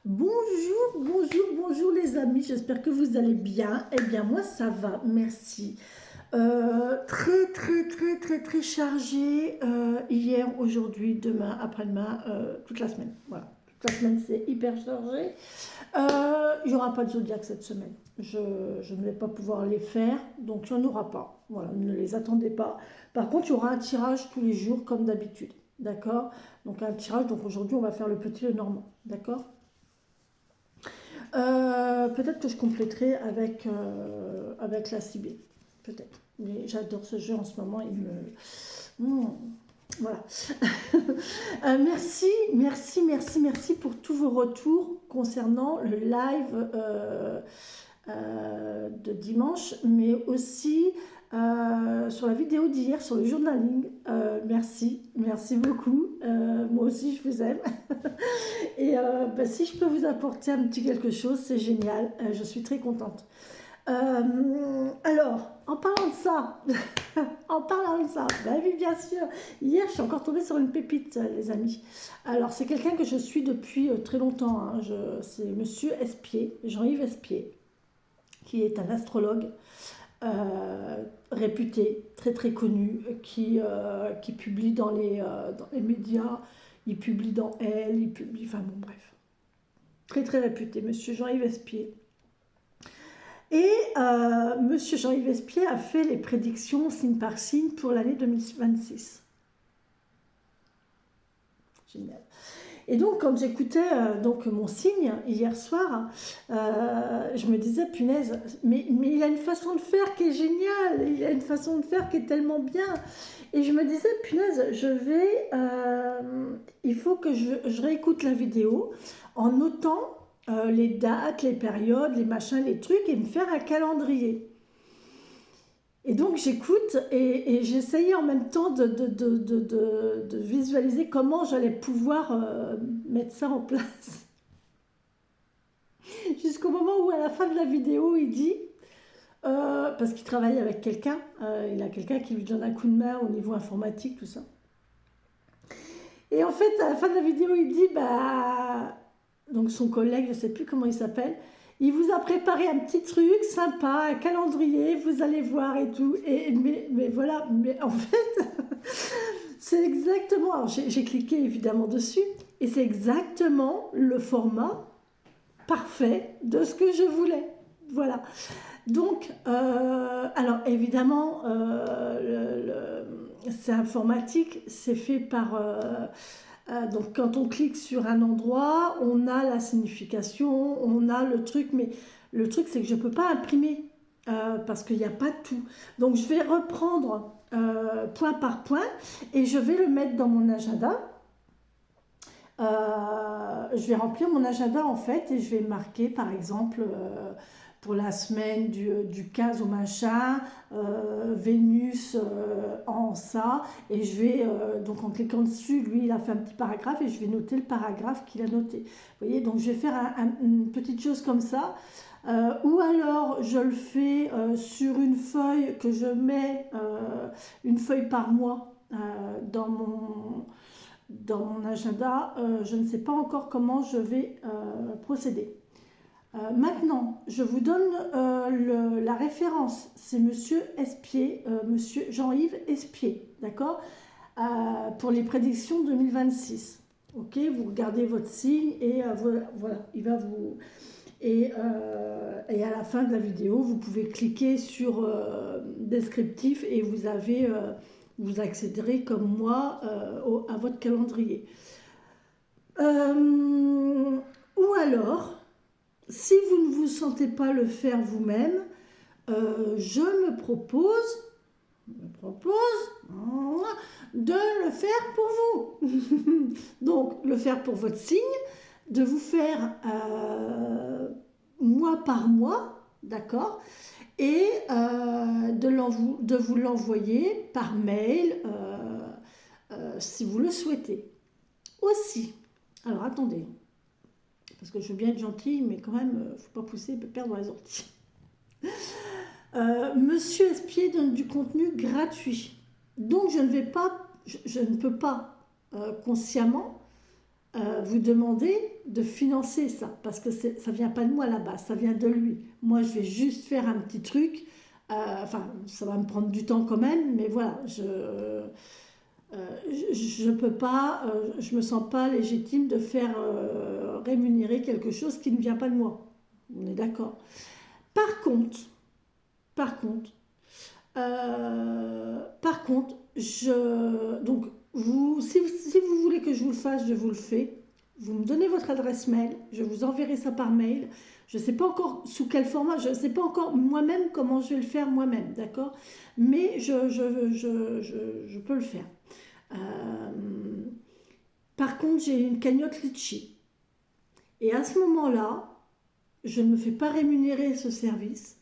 Bonjour les amis, j'espère que vous allez bien. Eh bien moi ça va, merci. Très chargé hier, aujourd'hui, demain, après-demain, toute la semaine. Voilà, toute la semaine c'est hyper chargé. Il n'y aura pas de Zodiac cette semaine. Je ne vais pas pouvoir les faire, donc il n'y en aura pas. Voilà, ne les attendez pas. Par contre, il y aura un tirage tous les jours comme d'habitude. D'accord. Donc un tirage, donc aujourd'hui on va faire le petit et le normand. D'accord. Peut-être que je compléterai avec la CB. Peut-être. Mais j'adore ce jeu en ce moment. Il me. Voilà. Merci pour tous vos retours concernant le live de dimanche, mais aussi sur la vidéo d'hier sur le journaling. Merci beaucoup. Moi aussi, je vous aime. Et si je peux vous apporter un petit quelque chose, c'est génial. Je suis très contente. Alors, en parlant de ça, bah oui, bien sûr. Hier, je suis encore tombée sur une pépite, les amis. Alors, c'est quelqu'un que je suis depuis très longtemps. Hein. C'est Monsieur Espier, Jean-Yves Espier, qui est un astrologue réputé, très connu, qui publie dans les médias. Il publie dans Elle, il publie, enfin bon, bref. Très réputé, Monsieur Jean-Yves Espier. Et Monsieur Jean-Yves Espier a fait les prédictions signe par signe pour l'année 2026. Génial. Et donc, quand j'écoutais mon signe hier soir, je me disais, punaise, mais il a une façon de faire qui est géniale, il a une façon de faire qui est tellement bien. Et je me disais, punaise, il faut que je réécoute la vidéo en notant les dates, les périodes, les machins, les trucs, et me faire un calendrier. Et donc j'écoute et j'essayais en même temps de visualiser comment j'allais pouvoir mettre ça en place. Jusqu'au moment où à la fin de la vidéo, il dit, parce qu'il travaille avec quelqu'un, il a quelqu'un qui lui donne un coup de main au niveau informatique, tout ça. Et en fait, à la fin de la vidéo, il dit, donc son collègue, je ne sais plus comment il s'appelle, il vous a préparé un petit truc sympa, un calendrier, vous allez voir et tout. Mais voilà, mais en fait, c'est exactement... Alors j'ai cliqué évidemment dessus, et c'est exactement le format parfait de ce que je voulais. Voilà. Donc, alors évidemment, c'est informatique, c'est fait par... donc quand on clique sur un endroit, on a la signification, on a le truc, mais le truc c'est que je ne peux pas imprimer parce qu'il n'y a pas tout. Donc je vais reprendre point par point et je vais le mettre dans mon agenda. Je vais remplir mon agenda en fait et je vais marquer par exemple pour la semaine du 15 au machin, Vénus en ça, et je vais, donc en cliquant dessus, lui il a fait un petit paragraphe et je vais noter le paragraphe qu'il a noté. Vous voyez, donc je vais faire une petite chose comme ça, ou alors je le fais sur une feuille que je mets, une feuille par mois dans mon agenda. Je ne sais pas encore comment je vais procéder. Maintenant, je vous donne la référence. C'est Monsieur Espier, Monsieur Jean-Yves Espier, d'accord, pour les prédictions 2026. Ok, vous regardez votre signe et voilà, il va vous... Et à la fin de la vidéo, vous pouvez cliquer sur descriptif et vous accéderez comme moi à votre calendrier. Ou alors, si vous ne vous sentez pas le faire vous-même, je me propose de le faire pour vous. Donc, le faire pour votre signe, de vous faire mois par mois, d'accord, et de vous l'envoyer par mail si vous le souhaitez. Aussi, alors attendez, parce que je veux bien être gentille, mais quand même, il ne faut pas pousser, il peut perdre les orties. Monsieur Espier donne du contenu gratuit. Donc je ne peux pas consciemment vous demander de financer ça, parce que ça vient pas de moi à la base, ça vient de lui. Moi, je vais juste faire un petit truc, enfin, ça va me prendre du temps quand même, mais voilà, je peux pas, je me sens pas légitime de faire rémunérer quelque chose qui ne vient pas de moi. On est d'accord. Par contre, par contre, donc si vous voulez que je vous le fasse, je vous le fais. Vous me donnez votre adresse mail, je vous enverrai ça par mail. Je ne sais pas encore sous quel format, je ne sais pas encore moi-même comment je vais le faire moi-même, d'accord? Mais je peux le faire. Euh, Par contre, j'ai une cagnotte Litchi. Et à ce moment-là, je ne me fais pas rémunérer ce service.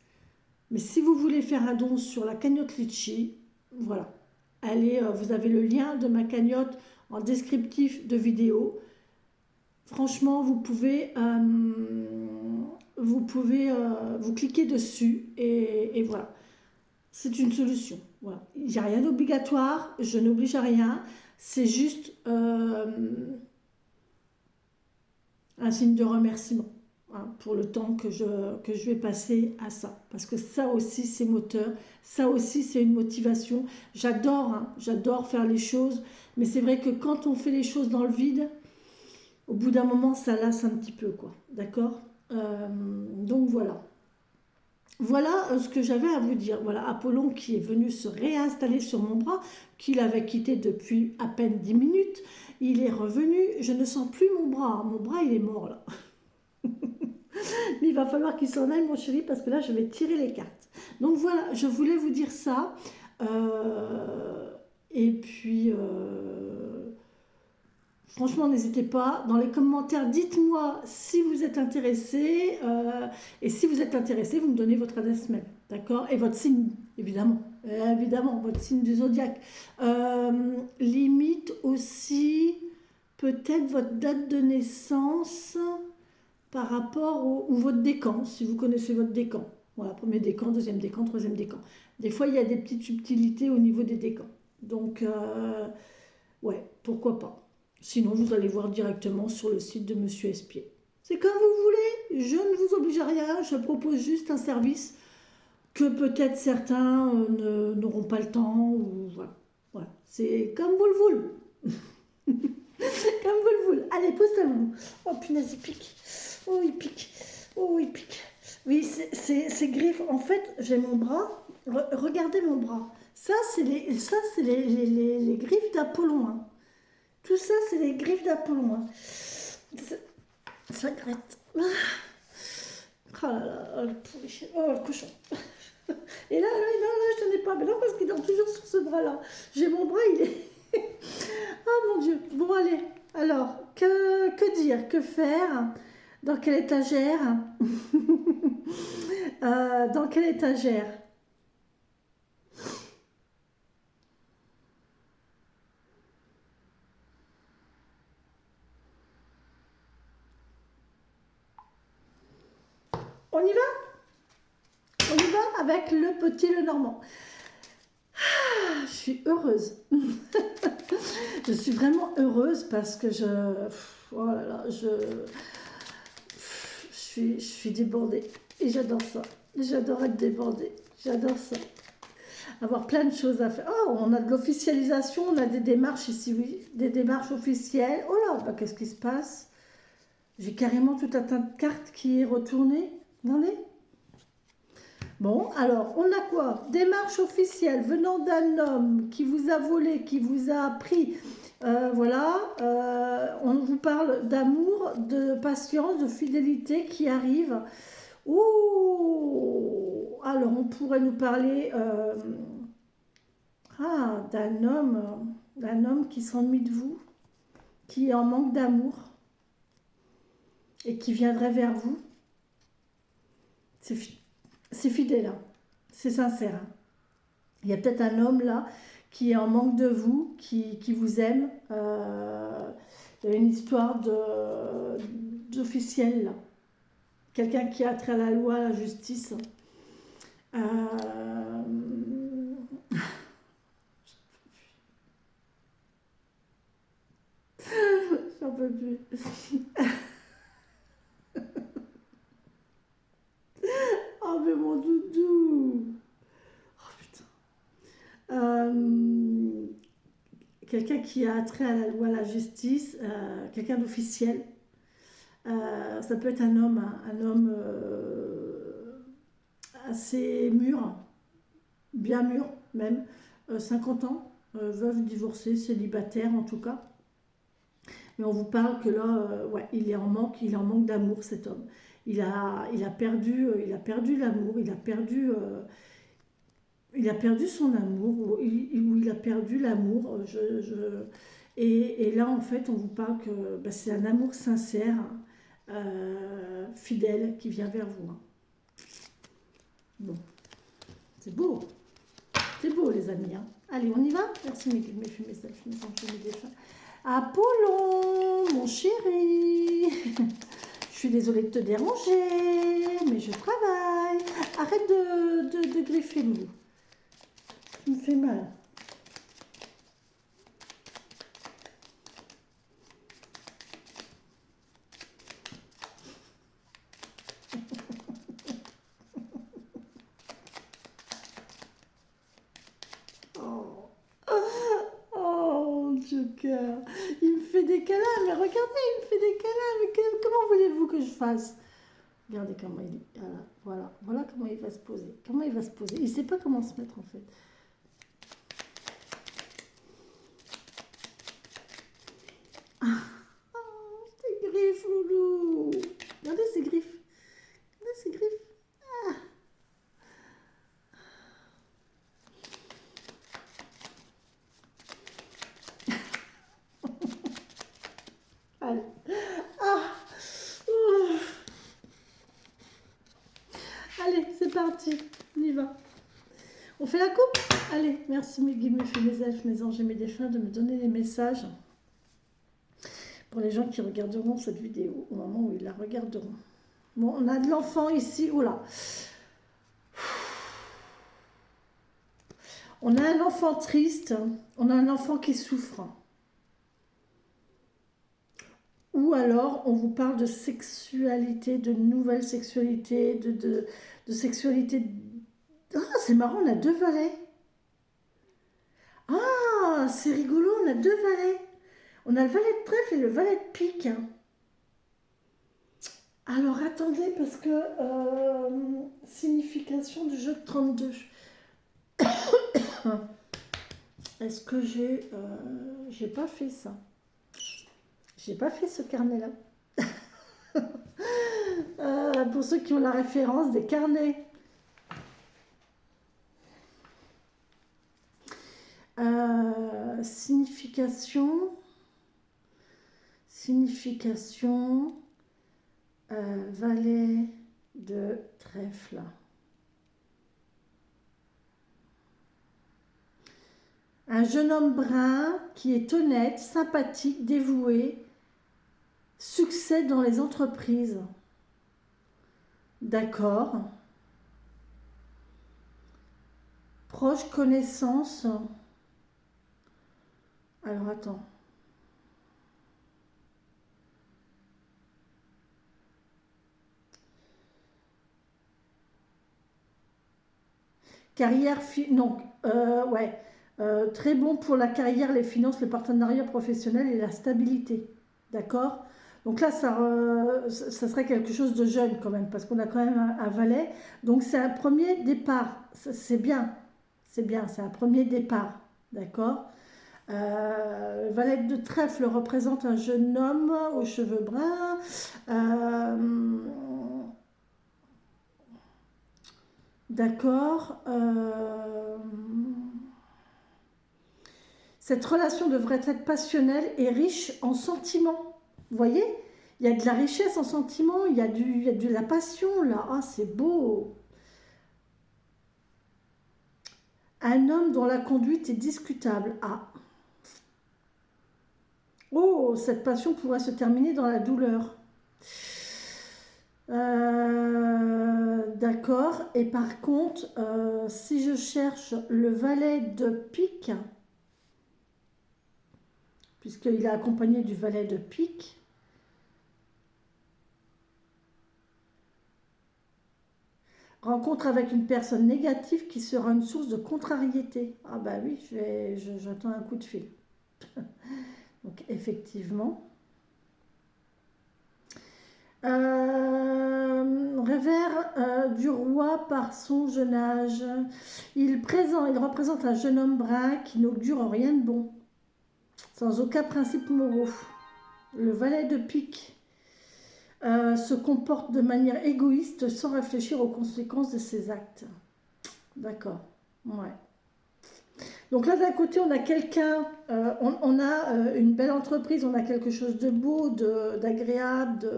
Mais si vous voulez faire un don sur la cagnotte Litchi, voilà. Allez, vous avez le lien de ma cagnotte en descriptif de vidéo. Franchement, vous cliquez dessus et voilà. C'est une solution. Voilà. Il n'y a rien d'obligatoire, je n'oblige à rien. C'est juste un signe de remerciement, hein, pour le temps que je vais passer à ça. Parce que ça aussi, c'est moteur, ça aussi, c'est une motivation. J'adore, hein, j'adore faire les choses, mais c'est vrai que quand on fait les choses dans le vide, au bout d'un moment, ça lasse un petit peu, quoi. D'accord. Donc voilà. Voilà ce que j'avais à vous dire. Voilà, Apollon qui est venu se réinstaller sur mon bras, qu'il avait quitté depuis à peine 10 minutes. Il est revenu, je ne sens plus mon bras. Mon bras, il est mort là. Mais il va falloir qu'il s'en aille, mon chéri, parce que là, je vais tirer les cartes. Donc voilà, je voulais vous dire ça. Et puis, franchement, n'hésitez pas. Dans les commentaires, dites-moi si vous êtes intéressé. Et si vous êtes intéressé, vous me donnez votre adresse mail. D'accord? Et votre signe, évidemment. Évidemment, votre signe du zodiaque. Limite aussi, peut-être votre date de naissance par rapport ou votre décan, si vous connaissez votre décan. Voilà, premier décan, deuxième décan, troisième décan. Des fois, il y a des petites subtilités au niveau des décans. Donc, ouais, pourquoi pas. Sinon, vous allez voir directement sur le site de Monsieur Espier. C'est comme vous voulez, je ne vous oblige à rien, je propose juste un service que peut-être certains n'auront pas le temps, ou voilà. Voilà. C'est comme vous le voulez. Comme vous le voulez. Allez, pose ta main. Oh punaise, il pique. Oh, il pique. Oh, il pique. Oui, c'est griffes. En fait, j'ai mon bras. Regardez mon bras. Ça, c'est les griffes d'Apollon, hein. Tout ça, c'est les griffes d'Apollon, hein. Ça gratte. Oh là là, oh, le pourri. Oh, le cochon. Et là, je n'en ai pas. Mais non, parce qu'il dort toujours sur ce bras-là. J'ai mon bras, il est... Oh mon Dieu. Bon, allez. Alors, que dire? Que faire? Dans quelle étagère? Dans quelle étagère? On y va? On y va avec le petit Lenormand. Je suis heureuse. Je suis vraiment heureuse parce que oh là là, je suis débordée. Et j'adore ça. J'adore être débordée. J'adore ça. Avoir plein de choses à faire. Oh, on a de l'officialisation, on a des démarches ici, oui. Des démarches officielles. Oh là, bah, qu'est-ce qui se passe? J'ai carrément tout un tas de cartes qui est retourné. Regardez. Bon, alors, on a quoi? Démarche officielle venant d'un homme qui vous a volé, qui vous a pris. Voilà, on vous parle d'amour, de patience, de fidélité qui arrive. Ouh, alors, on pourrait nous parler d'un homme qui s'ennuie de vous, qui est en manque d'amour et qui viendrait vers vous. C'est fidèle, hein. C'est sincère, hein. Il y a peut-être un homme là qui est en manque de vous, qui vous aime. Il y a une histoire d'officiel là. Quelqu'un qui a trait à la loi, à la justice. Euh, J'en peux peux plus. Oh, mais mon doudou. Oh, putain. Euh, quelqu'un qui a trait à la loi, à la justice, quelqu'un d'officiel. Ça peut être un homme, hein, un homme assez mûr, bien mûr même, 50 ans, veuve, divorcé, célibataire en tout cas. Mais on vous parle que là, ouais, il est en manque d'amour cet homme. Il a perdu l'amour, il a perdu son amour, ou il a perdu l'amour. Et là, en fait, on vous parle que bah, c'est un amour sincère, fidèle, qui vient vers vous, hein. Bon, c'est beau. C'est beau, les amis, hein. Allez, on y va. Merci, mes selfies, mes enfants, mes défunts. Apollon, mon chéri. Je suis désolée de te déranger, mais je travaille. Arrête de griffer, Loulou. Tu me fais mal. Oh, oh, Joker. Il me fait des câlins, mais regardez, il me fait des câlins. Mais comment voulez-vous que je fasse? Regardez comment il est. Voilà comment il va se poser. Comment il va se poser. Il ne sait pas comment se mettre, en fait. Oh, tes griffes, Loulou. Regardez ses griffes. Regardez ses griffes. Allez. Ah. Ouh. Allez, c'est parti. On y va. On fait la coupe? Allez, merci mes guides, mes fées, mes elfes, mes anges et mes défunts de me donner les messages pour les gens qui regarderont cette vidéo au moment où ils la regarderont. Bon, on a de l'enfant ici. Oula. On a un enfant triste. On a un enfant qui souffre. Ou alors, on vous parle de sexualité, de nouvelle sexualité, de sexualité. Ah, c'est marrant, on a deux valets. Ah, c'est rigolo, on a deux valets. On a le valet de trèfle et le valet de pique. Alors, attendez, parce que signification du jeu de 32. Est-ce que j'ai pas fait ça? J'ai pas fait ce carnet-là. Pour ceux qui ont la référence des carnets. Signification, valet de trèfle. Un jeune homme brun qui est honnête, sympathique, dévoué, succès dans les entreprises. D'accord. Proche connaissance. Alors attends. Carrière, non, ouais. Très bon pour la carrière, les finances, le partenariat professionnel et la stabilité. D'accord? Donc là, ça serait quelque chose de jeune quand même, parce qu'on a quand même un valet. Donc c'est un premier départ. C'est bien. C'est bien, c'est un premier départ. D'accord? Valet de trèfle représente un jeune homme aux cheveux bruns. D'accord. Cette relation devrait être passionnelle et riche en sentiments. Vous voyez? Il y a de la richesse en sentiments, il y a de la passion là. Ah, c'est beau. Un homme dont la conduite est discutable. Ah. Oh, cette passion pourrait se terminer dans la douleur. D'accord. Et par contre, si je cherche le valet de pique, puisqu'il est accompagné du valet de pique. Rencontre avec une personne négative qui sera une source de contrariété. Ah bah oui, j'attends un coup de fil. Donc effectivement. Revers du roi par son jeune âge. Il représente un jeune homme brun qui n'augure rien de bon, sans aucun principe moraux. Le valet de pique se comporte de manière égoïste sans réfléchir aux conséquences de ses actes. D'accord. Ouais. Donc là, d'un côté, on a quelqu'un, on a une belle entreprise, on a quelque chose de beau, d'agréable,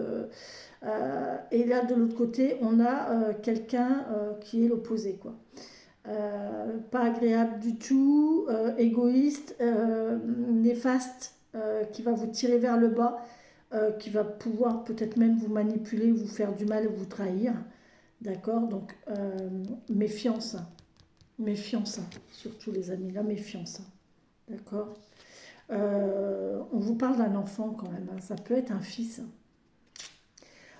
et là, de l'autre côté, on a quelqu'un qui est l'opposé, quoi. Pas agréable du tout, égoïste, néfaste, qui va vous tirer vers le bas, qui va pouvoir peut-être même vous manipuler, vous faire du mal, vous trahir. D'accord? Donc, méfiance. Méfiance, surtout les amis, la méfiance. D'accord? On vous parle d'un enfant quand même, hein. Ça peut être un fils.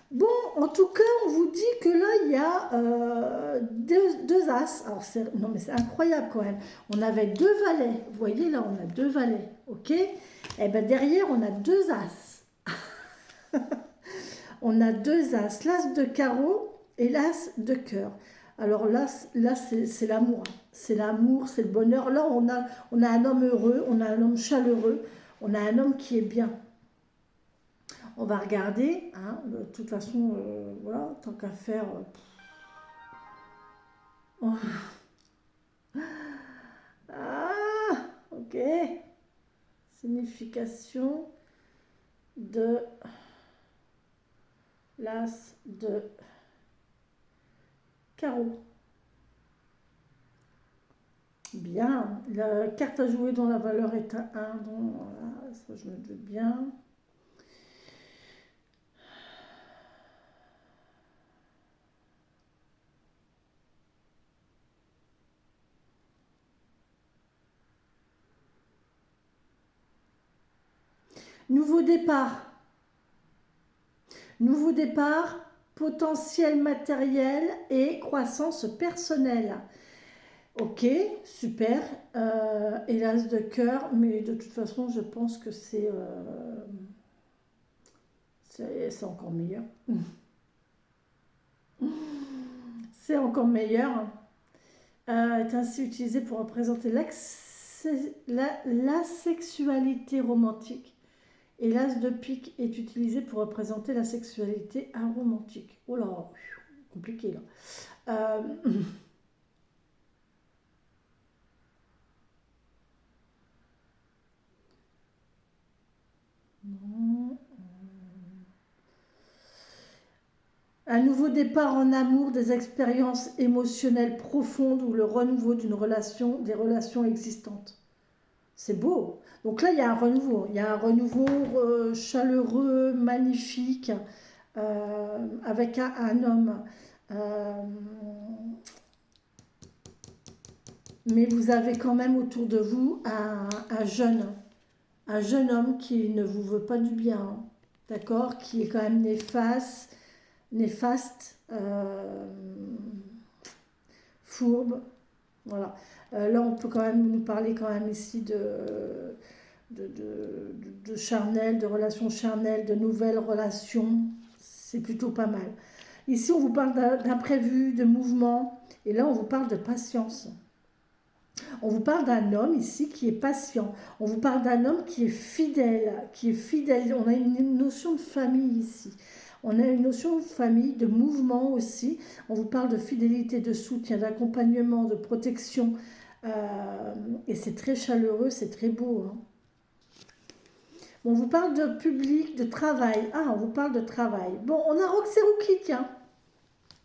Bon, en tout cas, on vous dit que là, il y a deux as. Alors, non, mais c'est incroyable quand même. On avait deux valets. Vous voyez, là, on a deux valets. OK? Et bien, derrière, on a deux as. On a deux as. L'as de carreau et l'as de cœur. Alors là c'est l'amour. C'est l'amour, c'est le bonheur. Là, on a un homme heureux, on a un homme chaleureux, on a un homme qui est bien. On va regarder, hein, de toute façon, voilà, tant qu'à faire. Oh. Ah, ok. Signification de l'as de carreau. Bien. La carte à jouer dont la valeur est à 1, donc voilà, ça je me doute bien. Nouveau départ. Nouveau départ, potentiel matériel et croissance personnelle. Ok, super. Et l'as de cœur, mais de toute façon, je pense que c'est encore meilleur. C'est encore meilleur. Est ainsi utilisé pour représenter la sexualité romantique. Et l'as de pique est utilisé pour représenter la sexualité aromantique. Oh là, compliqué là. Non. Un nouveau départ en amour, des expériences émotionnelles profondes ou le renouveau d'une relation, des relations existantes. C'est beau. Donc là, il y a un renouveau. Il y a un renouveau chaleureux, magnifique, avec un homme. Euh, mais vous avez quand même autour de vous un jeune homme qui ne vous veut pas du bien, hein, d'accord, qui est quand même néfaste, fourbe, voilà. Là, on peut quand même nous parler quand même ici de charnel, de relations charnelles, de nouvelles relations. C'est plutôt pas mal. Ici, on vous parle d'imprévu, de mouvement, et là, on vous parle de patience. On vous parle d'un homme ici qui est patient. On vous parle d'un homme qui est fidèle, qui est fidèle. On a une notion de famille ici. On a une notion de famille, de mouvement aussi. On vous parle de fidélité, de soutien, d'accompagnement, de protection. Et c'est très chaleureux, c'est très beau, hein. On vous parle de public, de travail. Ah, on vous parle de travail. Bon, on a Roxeruki, tiens.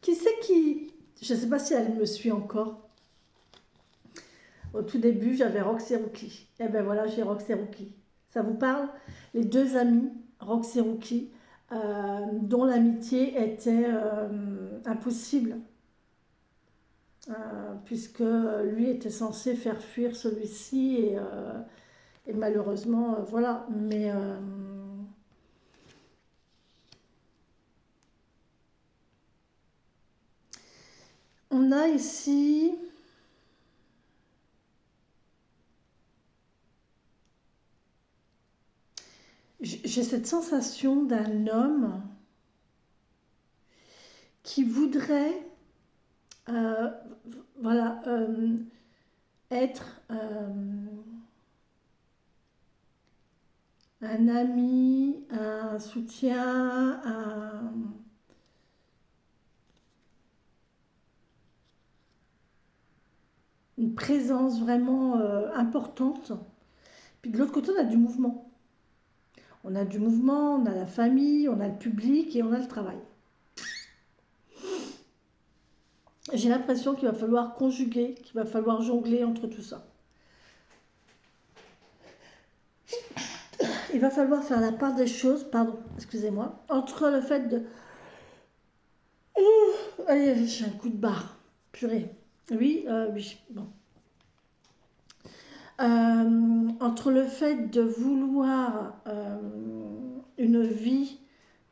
Qui c'est qui... Je ne sais pas si elle me suit encore. Au tout début, j'avais Roxeruki. Et ben voilà, j'ai Roxeruki. Ça vous parle? Les deux amis, Roxeruki, dont l'amitié était impossible, puisque lui était censé faire fuir celui-ci Et malheureusement, voilà. Mais on a ici, j'ai cette sensation d'un homme qui voudrait, euh, voilà, être un ami, un soutien, une présence vraiment importante. Puis de l'autre côté, on a du mouvement. On a du mouvement, on a la famille, on a le public et on a le travail. J'ai l'impression qu'il va falloir conjuguer, qu'il va falloir jongler entre tout ça. Il va falloir faire la part des choses, pardon, excusez-moi, entre le fait de... Allez, j'ai un coup de barre, purée. Oui, oui, bon. Entre le fait de vouloir une vie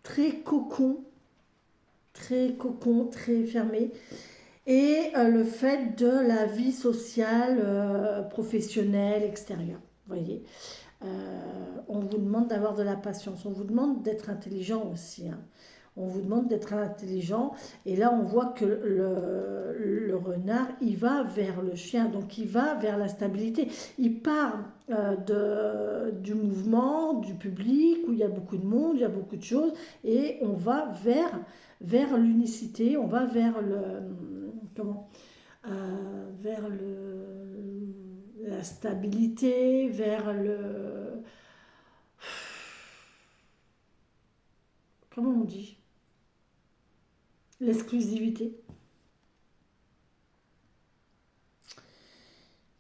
très cocon, très fermée, et le fait de la vie sociale, professionnelle, extérieure. Vous voyez. On vous demande d'avoir de la patience, on vous demande d'être intelligent aussi, hein. On vous demande d'être intelligent et là on voit que le renard il va vers le chien, donc il va vers la stabilité, il part du mouvement, du public où il y a beaucoup de monde, il y a beaucoup de choses et on va vers l'unicité, on va vers le comment vers la stabilité, vers le... Comment on dit? L'exclusivité.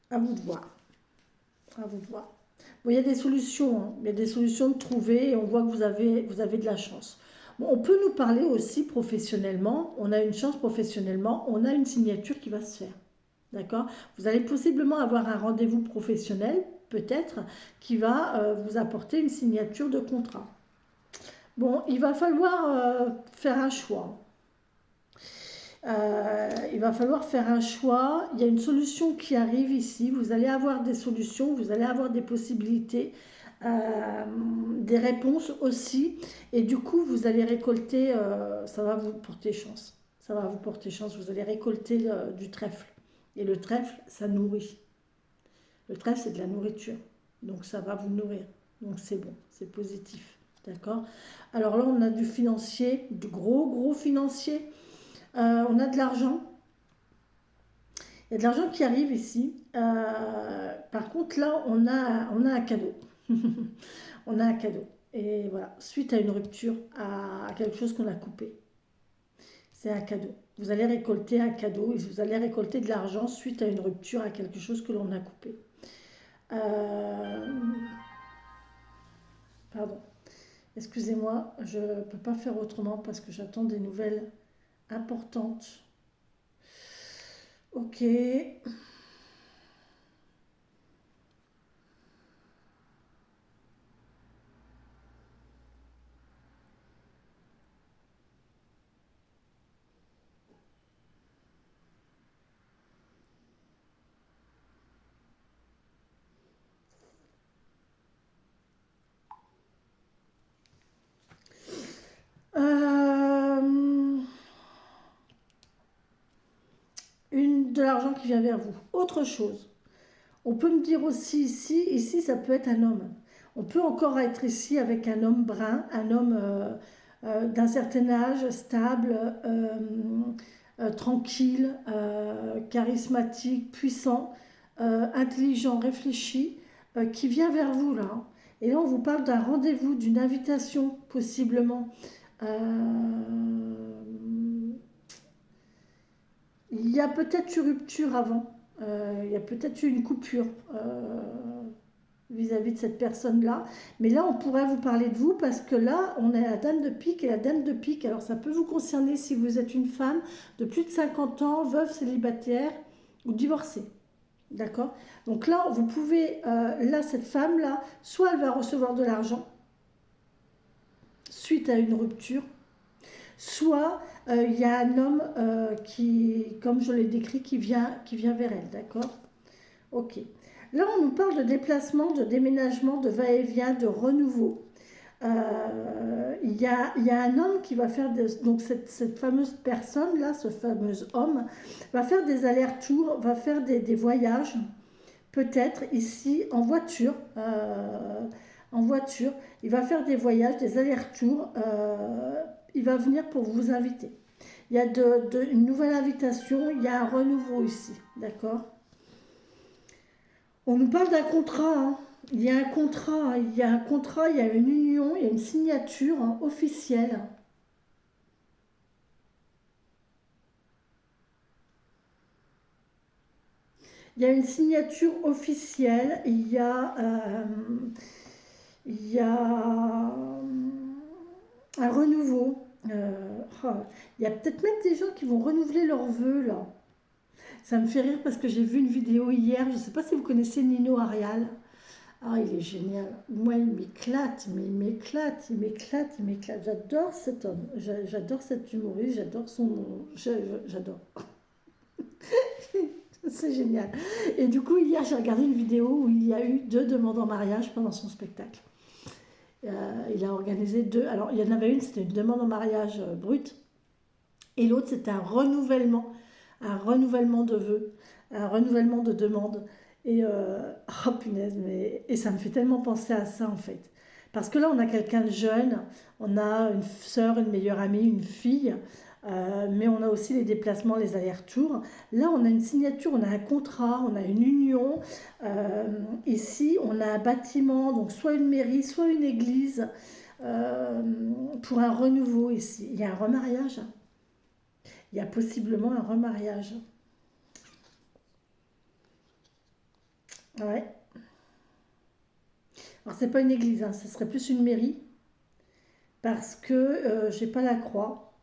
À vous de voir. À vous de voir. Bon, il y a des solutions, hein. Il y a des solutions de trouver et on voit que vous avez de la chance. Bon, on peut nous parler aussi professionnellement. On a une chance professionnellement. On a une signature qui va se faire. D'accord? Vous allez possiblement avoir un rendez-vous professionnel, peut-être, qui va vous apporter une signature de contrat. Bon, il va falloir faire un choix. Il va falloir faire un choix. Il y a une solution qui arrive ici. Vous allez avoir des solutions, vous allez avoir des possibilités, des réponses aussi. Et du coup, vous allez récolter, ça va vous porter chance. Ça va vous porter chance. Vous allez récolter du trèfle. Et le trèfle, ça nourrit. Le trèfle, c'est de la nourriture. Donc ça va vous nourrir. Donc c'est bon, c'est positif. D'accord? Alors là, on a du financier, du gros financier. On a de l'argent. Il y a de l'argent qui arrive ici. Par contre, là, on a un cadeau. On a un cadeau. Et voilà, suite à une rupture, à quelque chose qu'on a coupé. C'est un cadeau. Vous allez récolter un cadeau et vous allez récolter de l'argent suite à une rupture, à quelque chose que l'on a coupé. Euh, Pardon. Excusez-moi, je ne peux pas faire autrement parce que j'attends des nouvelles importantes. Ok. Euh, de l'argent qui vient vers vous. Autre chose. On peut me dire aussi ici ça peut être un homme. On peut encore être ici avec un homme brun, un homme d'un certain âge, stable, tranquille, charismatique, puissant, intelligent, réfléchi, qui vient vers vous là, hein. Et là, on vous parle d'un rendez-vous, d'une invitation possiblement. Euh, il y a peut-être une rupture avant. Il y a peut-être eu une coupure vis-à-vis de cette personne-là. Mais là, on pourrait vous parler de vous parce que là, on a la dame de pique et la dame de pique. Alors, ça peut vous concerner si vous êtes une femme de plus de 50 ans, veuve, célibataire ou divorcée. D'accord? Donc là, vous pouvez, là, cette femme-là, soit elle va recevoir de l'argent suite à une rupture, soit il y a un homme qui, comme je l'ai décrit, qui vient vers elle. D'accord? Ok. Là, on nous parle de déplacement, de déménagement, de va-et-vient, de renouveau. Il y a un homme qui va faire donc cette fameuse personne là, ce fameux homme va faire des allers-retours, va faire des voyages, peut-être ici en voiture, il va faire des voyages, des allers-retours, il va venir pour vous inviter. Il y a une nouvelle invitation, il y a un renouveau ici, d'accord? On nous parle d'un contrat, hein. Il y a un contrat, il y a un contrat, il y a une union, il y a une signature hein, officielle. Il y a une signature officielle, il y a un renouveau. Oh, il y a peut-être même des gens qui vont renouveler leurs vœux là. Ça me fait rire parce que j'ai vu une vidéo hier, je ne sais pas si vous connaissez Nino Arial. Ah, il est génial. Moi, il m'éclate, mais il m'éclate, il m'éclate, il m'éclate. J'adore cet homme, j'adore cet humoriste, j'adore son... J'adore. C'est génial. Et du coup, hier, j'ai regardé une vidéo où il y a eu 2 demandes en mariage pendant son spectacle. Il a organisé 2. Alors, il y en avait une, c'était une demande en mariage brute. Et l'autre, c'était un renouvellement de vœux, un renouvellement de demandes. Et oh punaise, et ça me fait tellement penser à ça en fait. Parce que là, on a quelqu'un de jeune, on a une sœur, une meilleure amie, une fille, mais on a aussi les déplacements, les allers-retours. Là, on a une signature, on a un contrat, on a une union. Euh, Ici, on a un bâtiment, donc soit une mairie, soit une église, euh, pour un renouveau ici. Il y a un remariage. Il y a possiblement un remariage. Ouais. Alors c'est pas une église, hein, ce serait plus une mairie parce que j'ai pas la croix.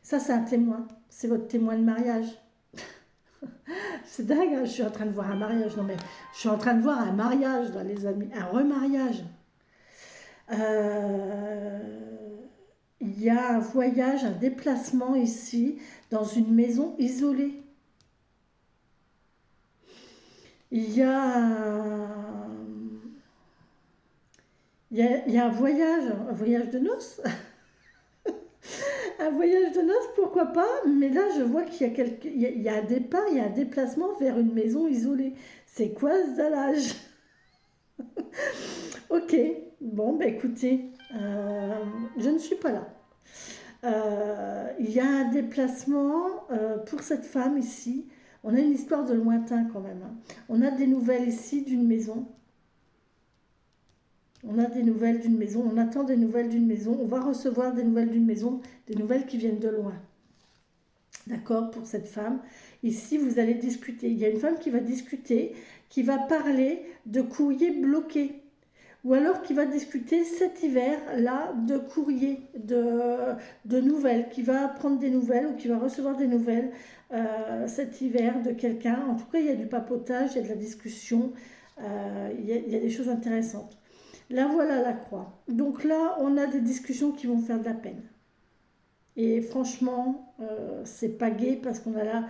Ça c'est un témoin, c'est votre témoin de mariage. C'est dingue, hein, je suis en train de voir un mariage. Non mais je suis en train de voir un mariage dans les amis, un remariage. Euh, Il y a un voyage, un déplacement ici dans une maison isolée. Il y a il y a un voyage de noces. Un voyage de noces, pourquoi pas, mais là je vois qu'il y a, il y a un départ, il y a un déplacement vers une maison isolée. C'est quoi ce dallage? Ok, bon bah écoutez, je ne suis pas là. Il y a un déplacement pour cette femme ici. On a une histoire de lointain quand même, hein. On a des nouvelles ici d'une maison. On a des nouvelles d'une maison, on attend des nouvelles d'une maison, on va recevoir des nouvelles d'une maison, des nouvelles qui viennent de loin. D'accord, pour cette femme. Ici, vous allez discuter. Il y a une femme qui va discuter, qui va parler de courrier bloqué. Ou alors qui va discuter cet hiver-là de courrier, de nouvelles, qui va prendre des nouvelles ou qui va recevoir des nouvelles cet hiver de quelqu'un. En tout cas, il y a du papotage, il y a de la discussion, il y a des choses intéressantes. Là, voilà la croix. Donc là, on a des discussions qui vont faire de la peine. Et franchement, c'est pas gai parce qu'on a là,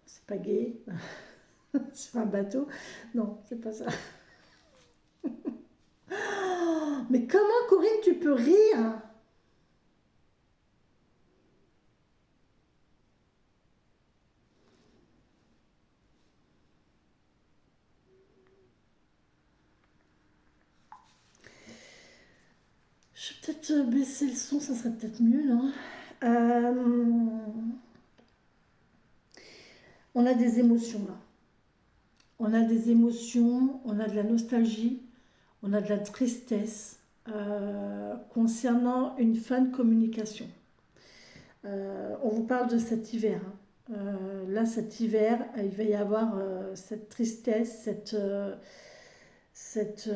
c'est pas gai sur un bateau. Non, c'est pas ça. Oh, mais comment, Corinne, tu peux rire? Je vais peut-être baisser le son, ça serait peut-être mieux, non? Euh, on a des émotions là. On a des émotions, on a de la nostalgie, on a de la tristesse concernant une fin de communication. On vous parle de cet hiver, hein. Là, cet hiver, il va y avoir cette tristesse, cette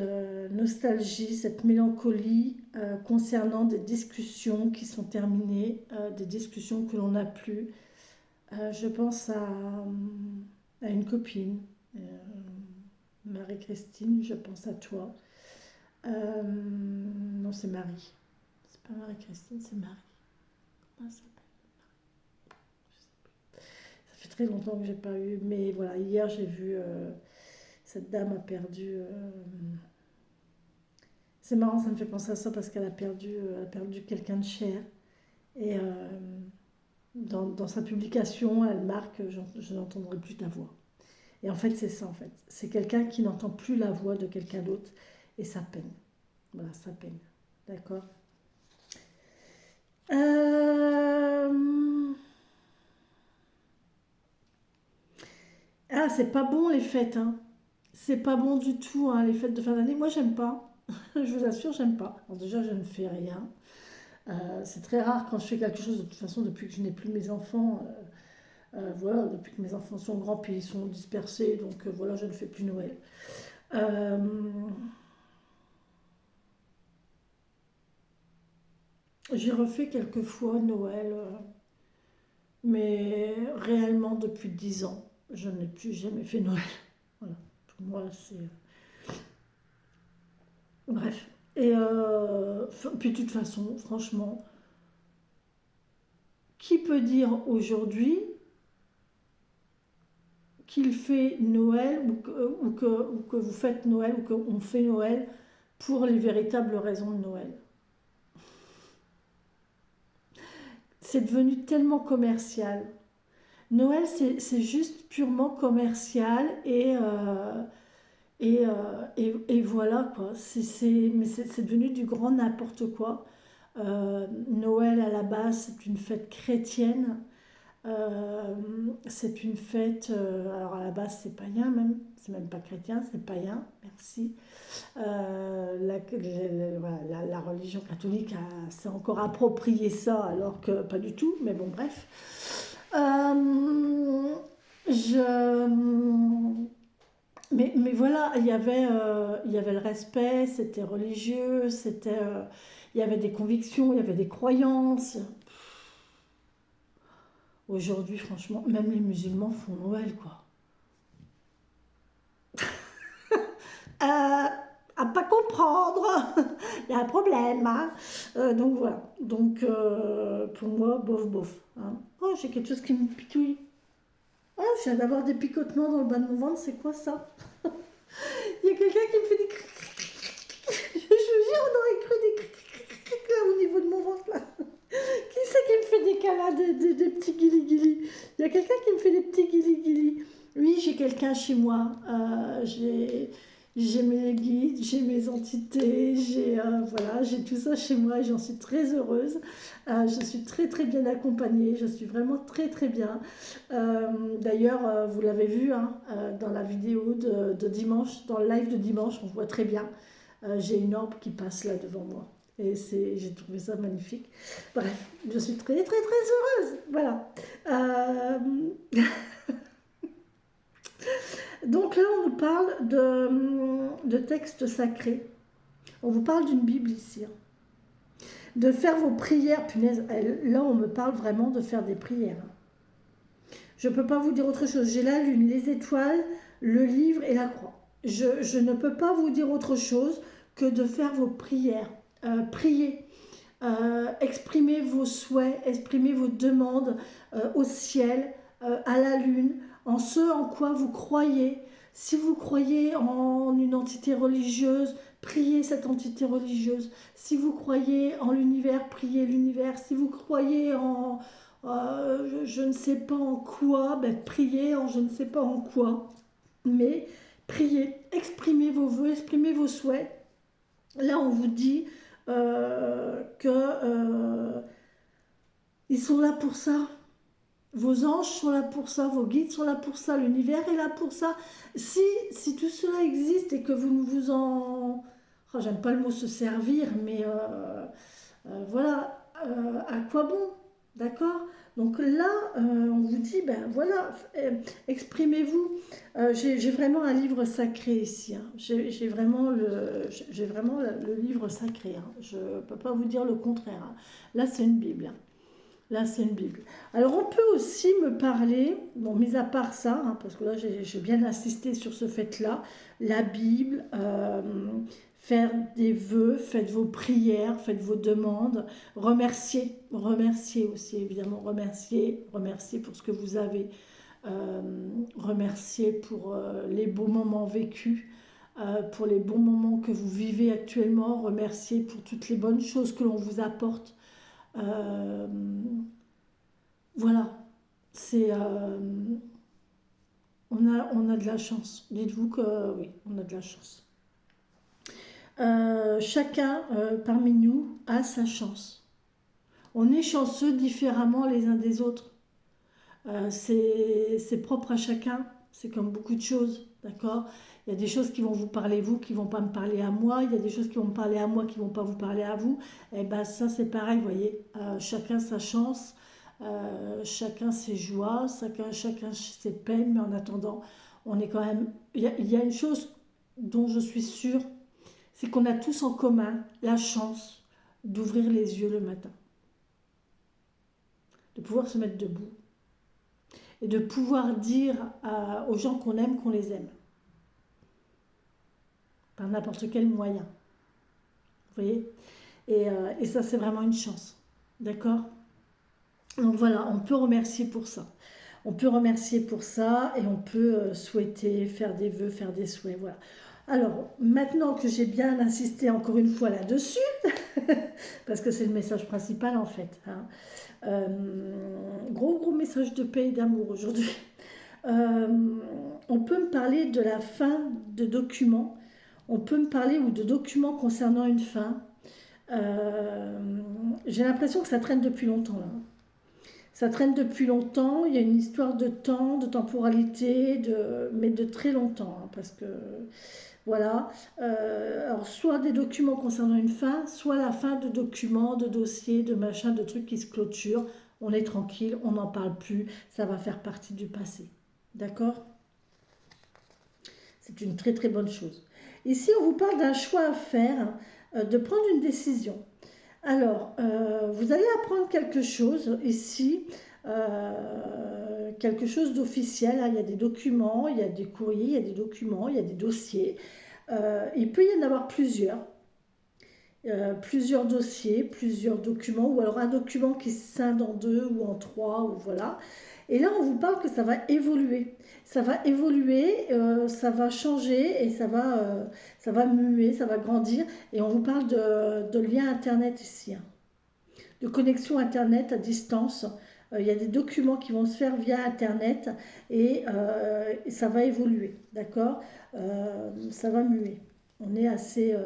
nostalgie, cette mélancolie concernant des discussions qui sont terminées, des discussions que l'on n'a plus. Je pense à à une copine. Marie-Christine, je pense à toi. Non, c'est Marie. C'est pas Marie-Christine, c'est Marie. Comment ça s'appelle? Ça fait très longtemps que j'ai pas eu. Mais voilà, hier j'ai vu cette dame a perdu. C'est marrant, ça me fait penser à ça parce qu'elle a perdu quelqu'un de cher. Et dans sa publication, elle marque je n'entendrai plus ta voix. Et en fait, c'est ça en fait. C'est quelqu'un qui n'entend plus la voix de quelqu'un d'autre et ça peine. Voilà, ça peine. D'accord. Euh, Ah, c'est pas bon les fêtes, hein. C'est pas bon du tout, hein, les fêtes de fin d'année. Moi, j'aime pas. Je vous assure, j'aime pas. Alors déjà, je ne fais rien. C'est très rare quand je fais quelque chose. De toute façon, depuis que je n'ai plus mes enfants, voilà, depuis que mes enfants sont grands, puis ils sont dispersés, donc voilà, je ne fais plus Noël. Euh, j'ai refait quelques fois Noël, mais réellement depuis 10 ans, je n'ai plus jamais fait Noël. Voilà. Pour moi, c'est. Bref. Et puis de toute façon, franchement, qui peut dire aujourd'hui qu'il fait Noël ou que vous faites Noël ou qu'on fait Noël pour les véritables raisons de Noël? C'est devenu tellement commercial. Noël, c'est juste purement commercial et voilà quoi. Mais c'est devenu du grand n'importe quoi. Noël à la base, c'est une fête chrétienne. Euh, c'est une fête, alors à la base c'est païen même, c'est même pas chrétien, c'est païen, merci. Voilà, la religion catholique s'est encore approprié ça alors que pas du tout, mais bon bref. Euh, je, mais voilà, il y avait le respect, c'était religieux, il y avait des convictions, il y avait des croyances. Aujourd'hui, franchement, même les musulmans font Noël, quoi. À pas comprendre, il y a un problème, hein. Donc voilà. Donc pour moi, bof bof, hein. Oh, j'ai quelque chose qui me pitouille. Oh, je viens d'avoir des picotements dans le bas de mon ventre, c'est quoi ça? Il y a quelqu'un qui me fait des je vous jure, on aurait cru des là au niveau de mon ventre là. Qui c'est qui me fait des câlins, des petits guili-guili? Il y a quelqu'un qui me fait des petits guili-guili. Oui, j'ai quelqu'un chez moi. J'ai mes guides, j'ai mes entités, voilà, j'ai tout ça chez moi et j'en suis très heureuse. Je suis très très bien accompagnée, je suis vraiment très très bien. D'ailleurs, vous l'avez vu hein, dans la vidéo de dimanche, dans le live de dimanche, on voit très bien. J'ai une orbe qui passe là devant moi. Et j'ai trouvé ça magnifique. Bref, je suis très très très heureuse. Voilà. Euh, donc là, on nous parle de textes sacrés. On vous parle d'une Bible ici, hein. De faire vos prières. Punaise, là, on me parle vraiment de faire des prières, hein. Je ne peux pas vous dire autre chose. J'ai la lune, les étoiles, le livre et la croix. Je ne peux pas vous dire autre chose que de faire vos prières. Priez. Exprimez vos souhaits, exprimez vos demandes au ciel, à la lune, en ce en quoi vous croyez. Si vous croyez en une entité religieuse, priez cette entité religieuse. Si vous croyez en l'univers, priez l'univers. Si vous croyez en je ne sais pas en quoi, ben priez en je ne sais pas en quoi. Mais priez, exprimez vos vœux, exprimez vos souhaits. Là, on vous dit que ils sont là pour ça. Vos anges sont là pour ça, vos guides sont là pour ça, l'univers est là pour ça. Si tout cela existe et que vous ne vous en... Oh, j'aime pas le mot se servir, mais voilà, à quoi bon? D'accord. Donc là, on vous dit, ben voilà, exprimez-vous. J'ai vraiment un livre sacré ici, hein. J'ai vraiment le livre sacré, hein. Je ne peux pas vous dire le contraire, hein. Là, c'est une Bible, hein. Là, c'est une Bible. Alors, on peut aussi me parler, bon, mis à part ça, hein, parce que là, j'ai bien insisté sur ce fait-là, la Bible, faire des vœux, faites vos prières, faites vos demandes, remercier aussi, évidemment, remercier pour ce que vous avez, remercier pour les beaux moments vécus, pour les bons moments que vous vivez actuellement, remercier pour toutes les bonnes choses que l'on vous apporte. Euh, voilà, c'est, on a de la chance. Dites-vous que oui, on a de la chance. Chacun parmi nous a sa chance. On est chanceux différemment les uns des autres. C'est propre à chacun. C'est comme beaucoup de choses, d'accord? Il y a des choses qui vont vous parler vous, qui vont pas me parler à moi. Il y a des choses qui vont me parler à moi, qui vont pas vous parler à vous. Et ben ça c'est pareil, vous voyez. Chacun sa chance, chacun ses joies, chacun ses peines. Mais en attendant, on est quand même. Il y a une chose dont je suis sûre, c'est qu'on a tous en commun la chance d'ouvrir les yeux le matin, de pouvoir se mettre debout et de pouvoir dire aux gens qu'on aime qu'on les aime, par n'importe quel moyen. Vous voyez, et ça, c'est vraiment une chance. D'accord? Donc voilà, on peut remercier pour ça. On peut remercier pour ça et on peut souhaiter, faire des vœux, faire des souhaits. Voilà. Alors, maintenant que j'ai bien insisté encore une fois là-dessus, parce que c'est le message principal en fait, hein, gros message de paix et d'amour aujourd'hui. On peut me parler de la fin de documents, on peut me parler ou de documents concernant une fin. J'ai l'impression que ça traîne depuis longtemps là. Ça traîne depuis longtemps, il y a une histoire de temps, de temporalité, mais de très longtemps, hein, parce que voilà. Alors soit des documents concernant une fin, soit la fin de documents, de dossiers, de machins, de trucs qui se clôturent. On est tranquille, on n'en parle plus, ça va faire partie du passé. D'accord? C'est une très très bonne chose. Ici, on vous parle d'un choix à faire, de prendre une décision. Alors, vous allez apprendre quelque chose ici, quelque chose d'officiel, hein. Il y a des documents, il y a des courriers, il y a des documents, il y a des dossiers. Il peut y en avoir plusieurs. Plusieurs dossiers, plusieurs documents, ou alors un document qui se scinde en deux ou en trois, ou voilà. Et là, on vous parle que ça va évoluer. Ça va évoluer, ça va changer et ça va muer, ça va grandir. Et on vous parle de lien Internet ici, hein, de connexion Internet à distance. Il y a des documents qui vont se faire via Internet et ça va évoluer, d'accord? Ça va muer. On est assez,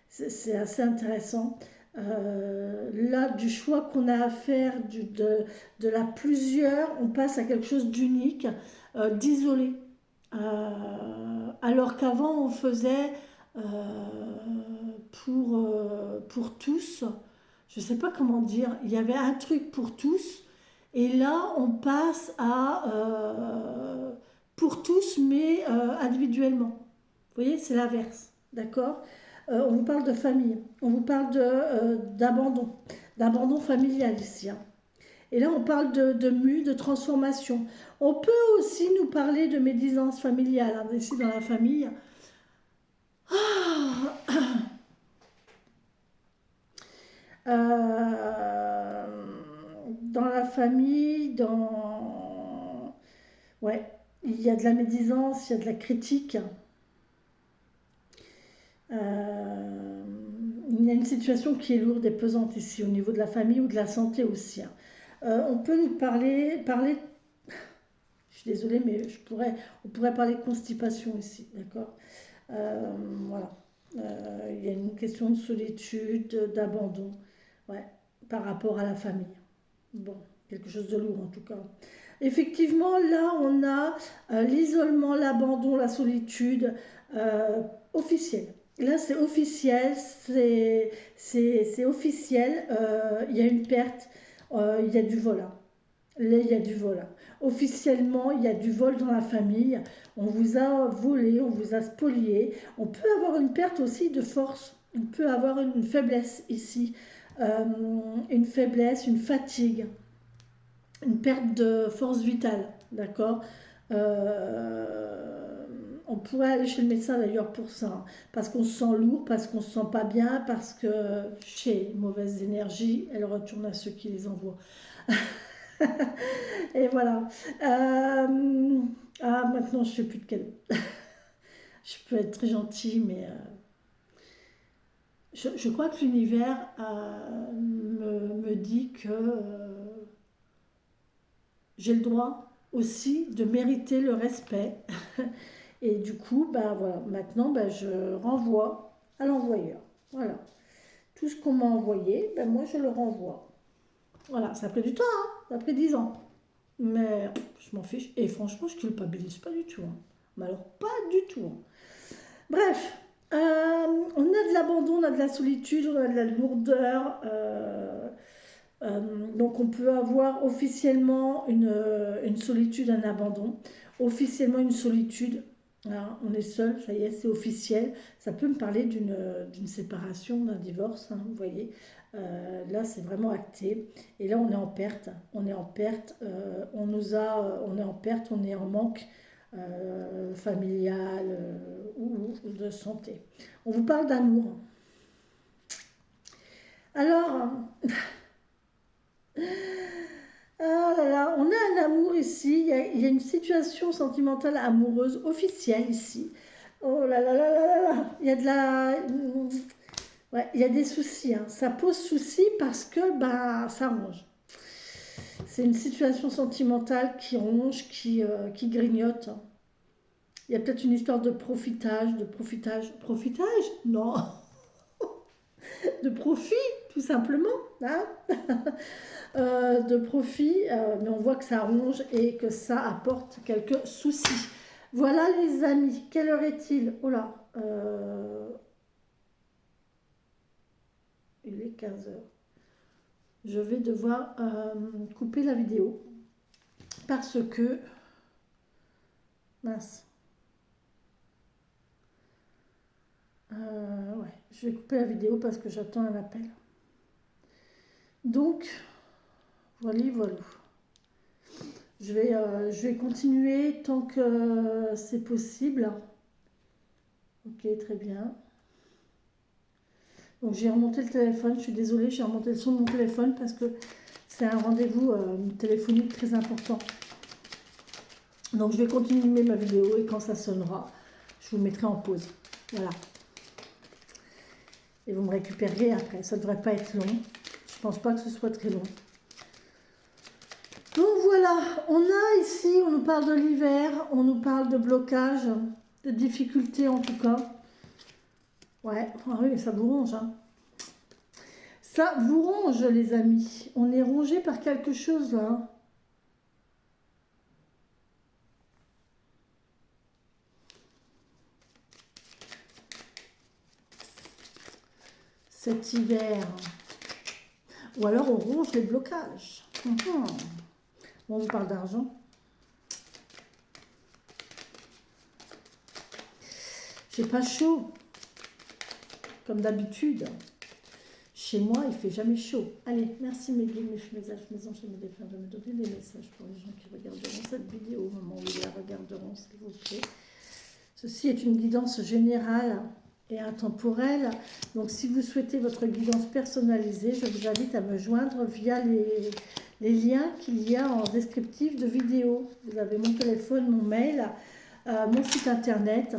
c'est assez intéressant. Là, du choix qu'on a à faire, de la plusieurs, on passe à quelque chose d'unique, d'isolé. Alors qu'avant, on faisait euh, pour tous, je ne sais pas comment dire, il y avait un truc pour tous, et là, on passe à pour tous, mais individuellement. Vous voyez, c'est l'inverse, d'accord? On vous parle de famille, on vous parle d'abandon familial ici, hein. Et là, on parle de mue, de transformation. On peut aussi nous parler de médisance familiale, hein, ici dans la famille. Euh, Dans la famille, ouais, il y a de la médisance, il y a de la critique. Il y a une situation qui est lourde et pesante ici, au niveau de la famille ou de la santé aussi, hein. On peut nous parler, je suis désolée, mais on pourrait parler de constipation ici, d'accord? Voilà. Il y a une question de solitude, d'abandon, ouais, par rapport à la famille. Bon, quelque chose de lourd en tout cas. Effectivement, là, on a l'isolement, l'abandon, la solitude officielle. Là, c'est officiel, c'est officiel. Il y a une perte, il y a du vol, hein. Là, il y a du vol, hein. Officiellement, il y a du vol dans la famille. On vous a volé, on vous a spolié. On peut avoir une perte aussi de force. On peut avoir une faiblesse ici. Une faiblesse, une fatigue. une perte de force vitale, d'accord. Euh, on pourrait aller chez le médecin d'ailleurs pour ça, hein, parce qu'on se sent lourd, parce qu'on se sent pas bien, parce que chez mauvaises énergies, elles retournent à ceux qui les envoient. Et voilà. Maintenant je fais plus de cadeaux. Je peux être très gentille, mais je crois que l'univers me dit que j'ai le droit aussi de mériter le respect. Et du coup, bah voilà, maintenant bah, je renvoie à l'envoyeur. Voilà. Tout ce qu'on m'a envoyé, bah, moi je le renvoie. Voilà, ça a pris du temps, hein, ça a pris 10 ans. Mais je m'en fiche. Et franchement, je culpabilise pas du tout, hein. Mais alors, pas du tout, hein. Bref, on a de l'abandon, on a de la solitude, on a de la lourdeur. Donc on peut avoir officiellement une solitude, un abandon. Officiellement une solitude, hein, on est seul, ça y est, c'est officiel. Ça peut me parler d'une séparation, d'un divorce, hein, vous voyez. Là, c'est vraiment acté. Et là, on est en perte. On est en perte. On est en perte, on est en manque familial ou de santé. On vous parle d'amour. Alors, ah là là, on a un amour ici, il y a une situation sentimentale amoureuse officielle ici. Oh là là là là là là, il y a de la... Ouais, il y a des soucis, hein. Ça pose souci parce que bah, ça ronge. C'est une situation sentimentale qui ronge, qui grignote. Il y a peut-être une histoire profitage? Non, de profit, tout simplement, hein. De profit, mais on voit que ça ronge et que ça apporte quelques soucis. Voilà les amis, quelle heure est-il? Oh là, il est 15 heures. Je vais devoir couper la vidéo parce que, mince, ouais, je vais couper la vidéo parce que j'attends un appel. Donc, voilà, voilà. Je vais continuer tant que c'est possible. Ok, très bien. Donc j'ai remonté le téléphone, je suis désolée, j'ai remonté le son de mon téléphone parce que c'est un rendez-vous téléphonique très important. Donc je vais continuer ma vidéo et quand ça sonnera, je vous mettrai en pause. Voilà. Et vous me récupérerez après, ça ne devrait pas être long. Je pense pas que ce soit très long. Donc voilà, on a ici, on nous parle de l'hiver, on nous parle de blocage, de difficultés en tout cas. Ouais, ah oui, ça vous ronge, hein. Ça vous ronge, les amis. On est rongé par quelque chose là. Cet hiver. Ou alors on ronge les blocages. Bon, on vous parle d'argent. J'ai pas chaud, comme d'habitude. Chez moi, il fait jamais chaud. Allez, merci mes guides, mes anges, mes anges et mes défunts de me donner des messages pour les gens qui regarderont cette vidéo au moment où ils la regarderont, s'il vous plaît. Ceci est une guidance générale et intemporelle. Donc, si vous souhaitez votre guidance personnalisée, je vous invite à me joindre via les liens qu'il y a en descriptif de vidéo. Vous avez mon téléphone, mon mail, mon site internet.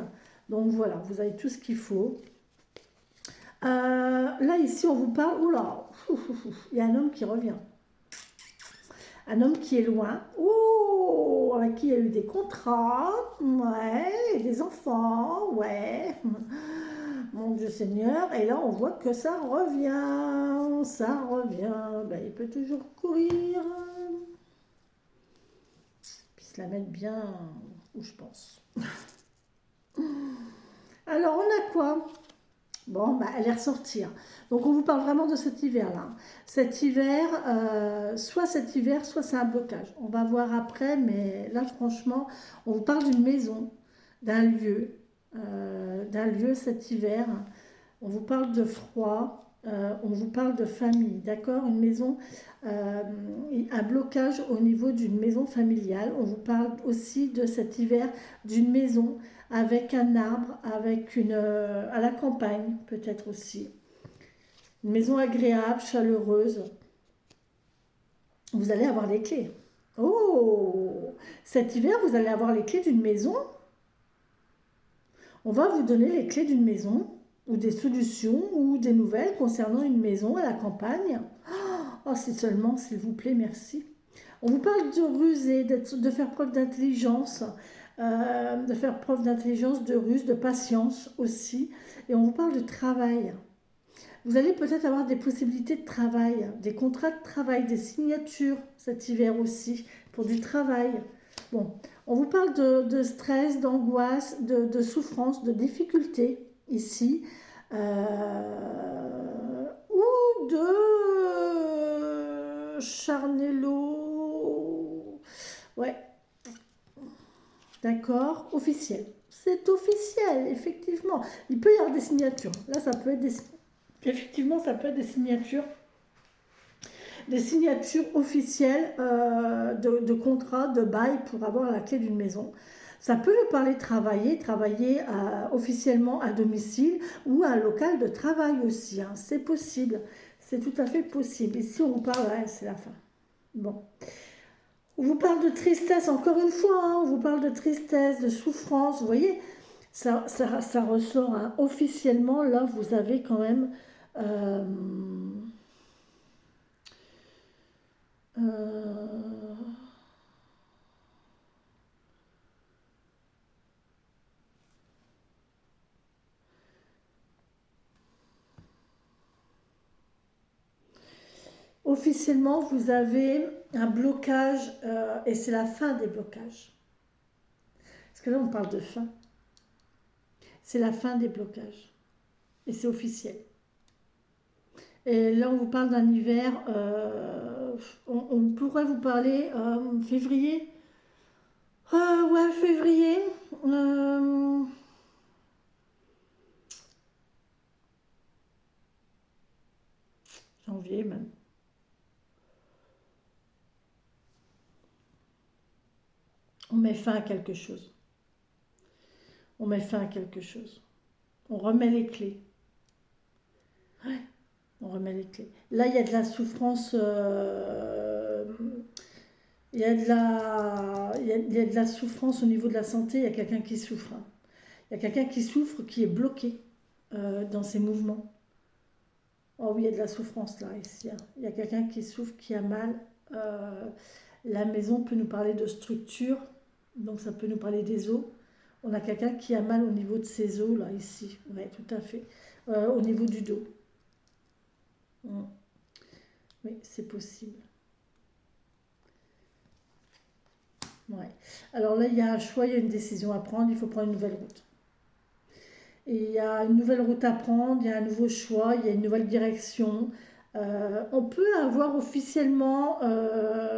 Donc voilà, vous avez tout ce qu'il faut. Là, ici, on vous parle... Oula, il y a un homme qui revient. Un homme qui est loin. Oh, avec qui il y a eu des contrats. Ouais, des enfants. Ouais. Mon Dieu Seigneur. Et là, on voit que ça revient. Ça revient. Ben, il peut toujours courir. Puis se la mettre bien où je pense. Alors, on a quoi? Bon, bah, elle est ressortie. Donc, on vous parle vraiment de cet hiver-là. Cet hiver, soit c'est un blocage. On va voir après, mais là, franchement, on vous parle d'une maison, d'un lieu cet hiver. On vous parle de froid, On vous parle de famille, d'accord? Une maison, euh, un blocage au niveau d'une maison familiale. On vous parle aussi de cet hiver d'une maison avec un arbre, avec à la campagne peut-être aussi. Une maison agréable, chaleureuse. Vous allez avoir les clés. Oh! Cet hiver, vous allez avoir les clés d'une maison. On va vous donner les clés d'une maison ou des solutions ou des nouvelles concernant une maison à la campagne. Oh, si seulement, s'il vous plaît, merci. On vous parle de ruser, de faire preuve d'intelligence, de ruse, de patience aussi. Et on vous parle de travail. Vous allez peut-être avoir des possibilités de travail, des contrats de travail, des signatures cet hiver aussi pour du travail. Bon, on vous parle de stress, d'angoisse, de souffrance, de difficultés ici, ou de charnello. Ouais, d'accord, officiel. C'est officiel, effectivement. Il peut y avoir des signatures. Là, ça peut être effectivement, ça peut être des signatures officielles de contrats, de bail pour avoir la clé d'une maison. Ça peut nous parler de travailler officiellement à domicile ou à un local de travail aussi. Hein. C'est possible, c'est tout à fait possible. Ici, on vous parle, ouais, c'est la fin. Bon. On vous parle de tristesse, encore une fois, hein, on vous parle de tristesse, de souffrance. Vous voyez, ça ressort hein. Officiellement. Là, vous avez quand même... euh, euh, officiellement, vous avez un blocage et c'est la fin des blocages. Parce que là, on parle de fin. C'est la fin des blocages. Et c'est officiel. Et là, on vous parle d'un hiver. On pourrait vous parler février. Ouais, février. Janvier même. On met fin à quelque chose. On met fin à quelque chose. On remet les clés. Ouais, on remet les clés. Là, il y a de la souffrance. Il y a de la souffrance au niveau de la santé. Il y a quelqu'un qui souffre. Hein. Il y a quelqu'un qui souffre, qui est bloqué dans ses mouvements. Oh oui, il y a de la souffrance là, ici. Hein. Il y a quelqu'un qui souffre, qui a mal. Euh, la maison peut nous parler de structure. Donc ça peut nous parler des os. On a quelqu'un qui a mal au niveau de ses os, là, ici. Oui, tout à fait. Au niveau du dos. Mm. Oui, c'est possible. Ouais. Alors là, il y a un choix, il y a une décision à prendre. Il faut prendre une nouvelle route. Et il y a une nouvelle route à prendre, il y a un nouveau choix, il y a une nouvelle direction. On peut avoir officiellement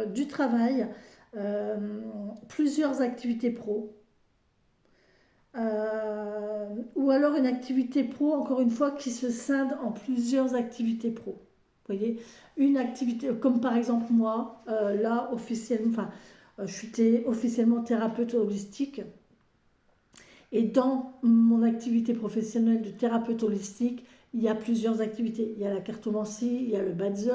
du travail, euh, plusieurs activités pro. Ou alors une activité pro, encore une fois, qui se scinde en plusieurs activités pro. Vous voyez, une activité, comme par exemple moi, là, officiellement, enfin, je suis officiellement thérapeute holistique. Et dans mon activité professionnelle de thérapeute holistique, il y a plusieurs activités. Il y a la cartomancie, il y a le badge,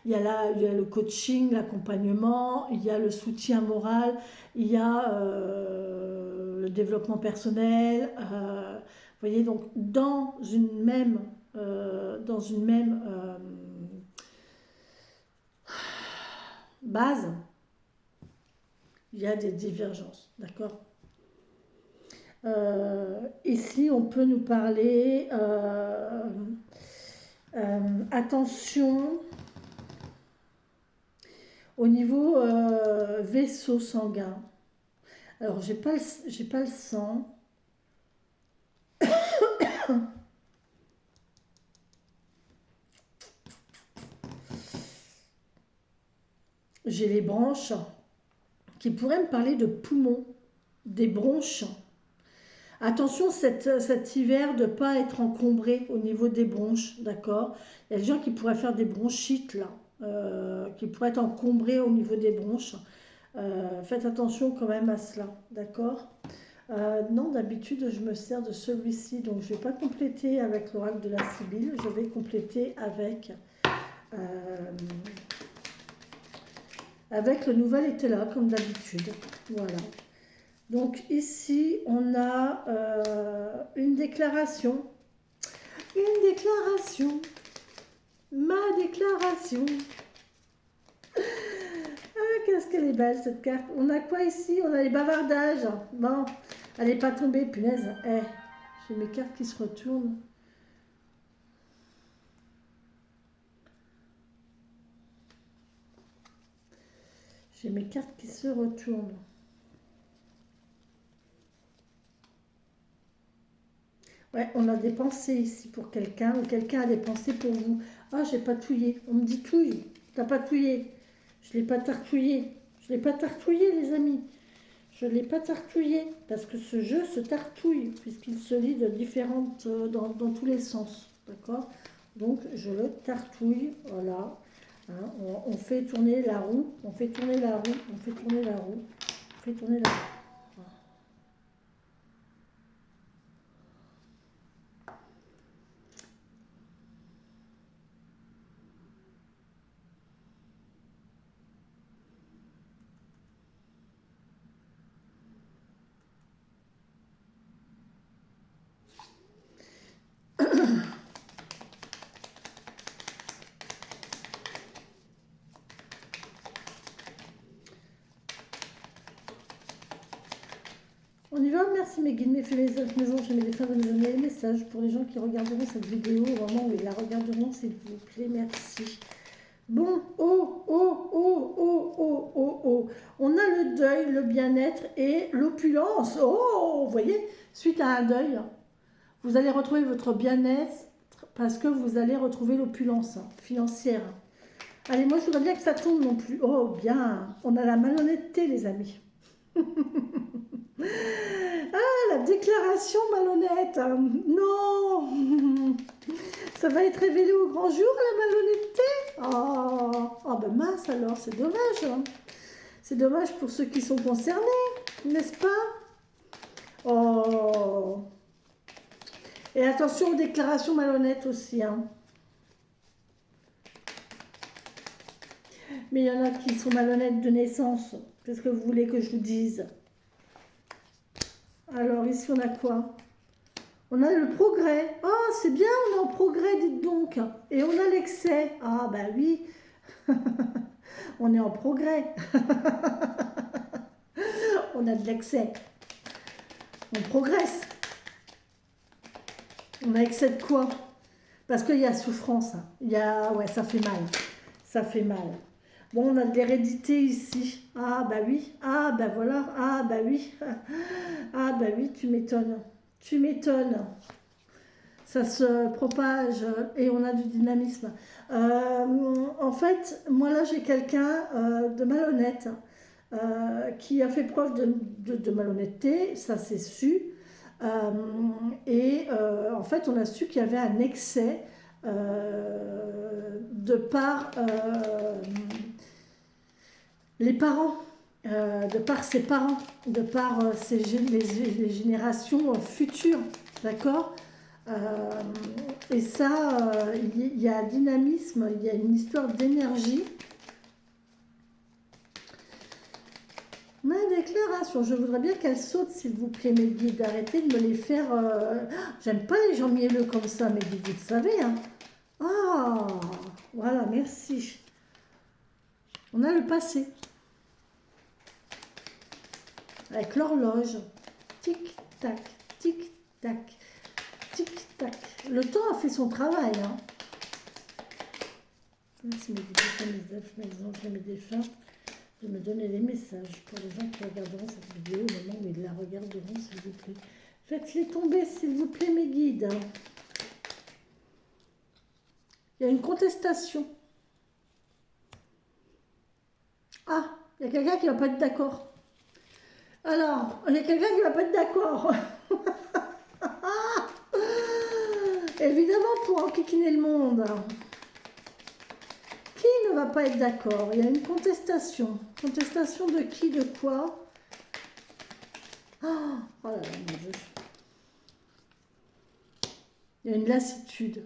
il y a le coaching, l'accompagnement, il y a le soutien moral, il y a le développement personnel. Vous voyez, donc dans une même base, il y a des divergences. D'accord? Ici, on peut nous parler, attention, au niveau vaisseau sanguin. Alors, j'ai pas le sang. J'ai les branches qui pourraient me parler de poumons, des bronches. Attention cet hiver de ne pas être encombré au niveau des bronches, d'accord? Il y a des gens qui pourraient faire des bronchites là, qui pourraient être encombrés au niveau des bronches. Faites attention quand même à cela, d'accord? Non, d'habitude je me sers de celui-ci, donc je ne vais pas compléter avec l'oracle de la Sibylle, je vais compléter euh, avec le nouvel étela comme d'habitude, voilà. Donc ici, on a une déclaration. Une déclaration. Ma déclaration. Ah, qu'est-ce qu'elle est belle cette carte. On a quoi ici? On a les bavardages. Bon, elle n'est pas tombée, punaise. Eh, j'ai mes cartes qui se retournent. J'ai mes cartes qui se retournent. Ouais, on a des pensées ici pour quelqu'un, ou quelqu'un a des pensées pour vous. Ah, j'ai pas touillé. On me dit touille. T'as pas touillé. Je l'ai pas tartouillé. Je l'ai pas tartouillé, les amis. Je l'ai pas tartouillé. Parce que ce jeu se tartouille, puisqu'il se lit de différentes, dans tous les sens. D'accord? Donc, je le tartouille. Voilà. Hein, on fait tourner la roue. On fait tourner la roue. On fait tourner la roue. On fait tourner la roue. On y va, merci mes guides, mes fées, mes elfes, mes anges et mes défunts de me donner les messages pour les gens qui regarderont cette vidéo au moment où ils la regarderont, s'il vous plaît, merci. Bon, oh, oh, oh, oh, oh, oh, oh. On a le deuil, le bien-être et l'opulence. Oh, vous voyez, suite à un deuil, vous allez retrouver votre bien-être parce que vous allez retrouver l'opulence financière. Allez, moi je voudrais bien que ça tombe non plus. Oh, bien, on a la malhonnêteté, les amis. Ah, la déclaration malhonnête. Non. Ça va être révélé au grand jour, la malhonnêteté. Oh ben mince alors, c'est dommage. C'est dommage pour ceux qui sont concernés, n'est-ce pas? Oh. Et attention aux déclarations malhonnêtes aussi. Hein. Mais il y en a qui sont malhonnêtes de naissance. Qu'est-ce que vous voulez que je vous dise? Alors ici on a quoi? On a le progrès. Ah, c'est bien, on est en progrès, dites donc. Et on a l'excès. Ah, bah oui. On est en progrès. On a de l'excès. On progresse. On a excès de quoi? Parce qu'il y a souffrance. Il y a... Ouais, ça fait mal. Ça fait mal. Bon, on a de l'hérédité ici. Ah, bah oui. Ah, bah voilà. Ah, bah oui. Ah, bah oui, tu m'étonnes. Tu m'étonnes. Ça se propage et on a du dynamisme. En fait, moi là j'ai quelqu'un de malhonnête qui a fait preuve de malhonnêteté, ça c'est su. En fait, on a su qu'il y avait un excès de par les parents. De par ses parents, de par les générations futures, d'accord? Et ça, il y a un dynamisme, il y a une histoire d'énergie. Ma déclaration, je voudrais bien qu'elle saute, s'il vous plaît, mes guides. Arrêtez de me les faire... J'aime pas les gens mielleux comme ça, mes guides, vous le savez. Hein. Ah, voilà, merci. On a le passé. Avec l'horloge. Tic-tac, tic-tac. Tic-tac. Le temps a fait son travail. Hein. Merci mes défunts, mes elfes, mes anges et mes défunts de me donner les messages pour les gens qui regarderont cette vidéo au moment où ils la regarderont, s'il vous plaît. Faites-les tomber, s'il vous plaît, mes guides. Il y a une contestation. Ah, il y a quelqu'un qui ne va pas être d'accord. Alors, il y a quelqu'un qui ne va pas être d'accord. Évidemment, pour enquiquiner le monde, qui ne va pas être d'accord? Il y a une contestation. Contestation de qui, de quoi? Oh, oh là là, mon Dieu. Il y a une lassitude.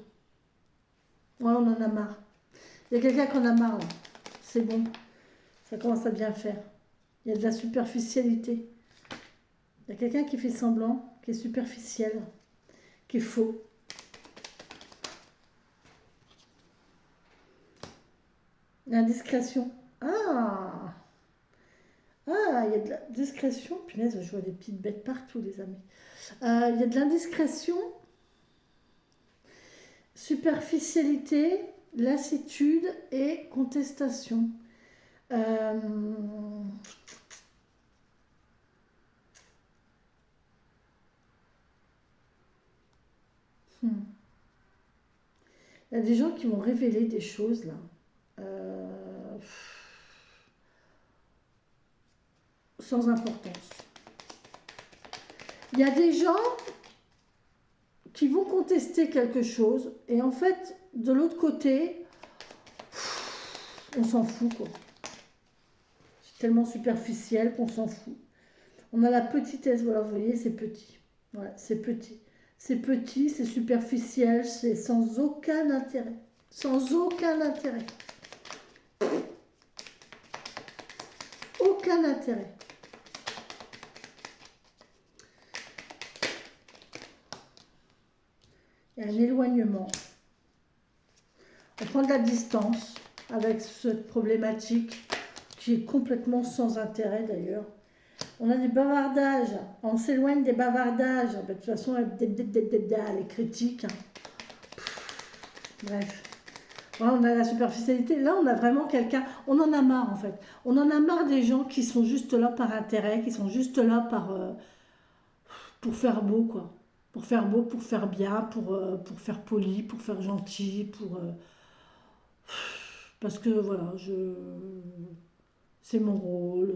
Ouais, on en a marre. Il y a quelqu'un qui en a marre, là. C'est bon. Ça commence à bien faire. Il y a de la superficialité. Il y a quelqu'un qui fait semblant, qui est superficiel, qui est faux. L'indiscrétion. Ah! Ah, il y a de la discrétion. Punaise, je vois des petites bêtes partout, les amis. Il y a de l'indiscrétion, superficialité, lassitude et contestation. Euh, hmm. Il y a des gens qui vont révéler des choses là. Euh, Sans importance. Il y a des gens qui vont contester quelque chose et en fait, de l'autre côté, on s'en fout quoi. C'est tellement superficiel qu'on s'en fout. On a la petitesse, voilà, vous voyez, c'est petit. Voilà, c'est petit. C'est petit, c'est superficiel, c'est sans aucun intérêt. Sans aucun intérêt. Aucun intérêt. Il y a un éloignement. On prend de la distance avec cette problématique qui est complètement sans intérêt d'ailleurs. On a des bavardages, on s'éloigne des bavardages. De toute façon, les critiques. Bref. Voilà, on a la superficialité. Là, on a vraiment quelqu'un. On en a marre en fait. On en a marre des gens qui sont juste là par intérêt, qui sont juste là pour faire beau, quoi. Pour faire beau, pour faire bien, pour faire poli, pour faire gentil, parce que voilà, c'est mon rôle.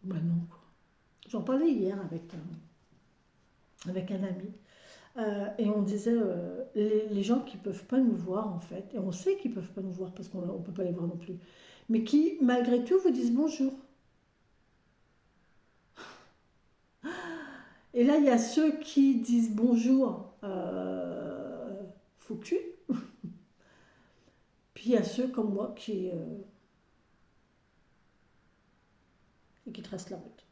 Ben non, quoi. J'en parlais hier avec un ami. Et on disait, les gens qui ne peuvent pas nous voir, en fait, et on sait qu'ils ne peuvent pas nous voir parce qu'on ne peut pas les voir non plus, mais qui, malgré tout, vous disent bonjour. Et là, il y a ceux qui disent bonjour, faux cul, puis il y a ceux comme moi qui tracent la route.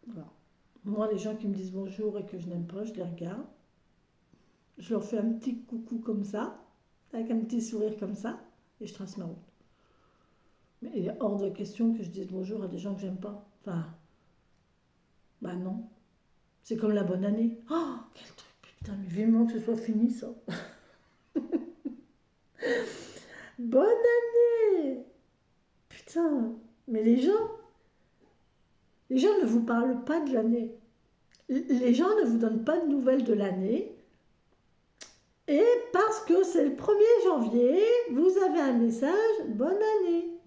Voilà. Moi, les gens qui me disent bonjour et que je n'aime pas, je les regarde. Je leur fais un petit coucou comme ça, avec un petit sourire comme ça, et je trace ma route. Mais il est hors de question que je dise bonjour à des gens que j'aime pas. Enfin, bah non. C'est comme la bonne année. Oh, quel truc, putain, mais vivement que ce soit fini ça. Bonne année. Putain, mais les gens ne vous parlent pas de l'année. Les gens ne vous donnent pas de nouvelles de l'année. Et parce que c'est le 1er janvier, vous avez un message, bonne année.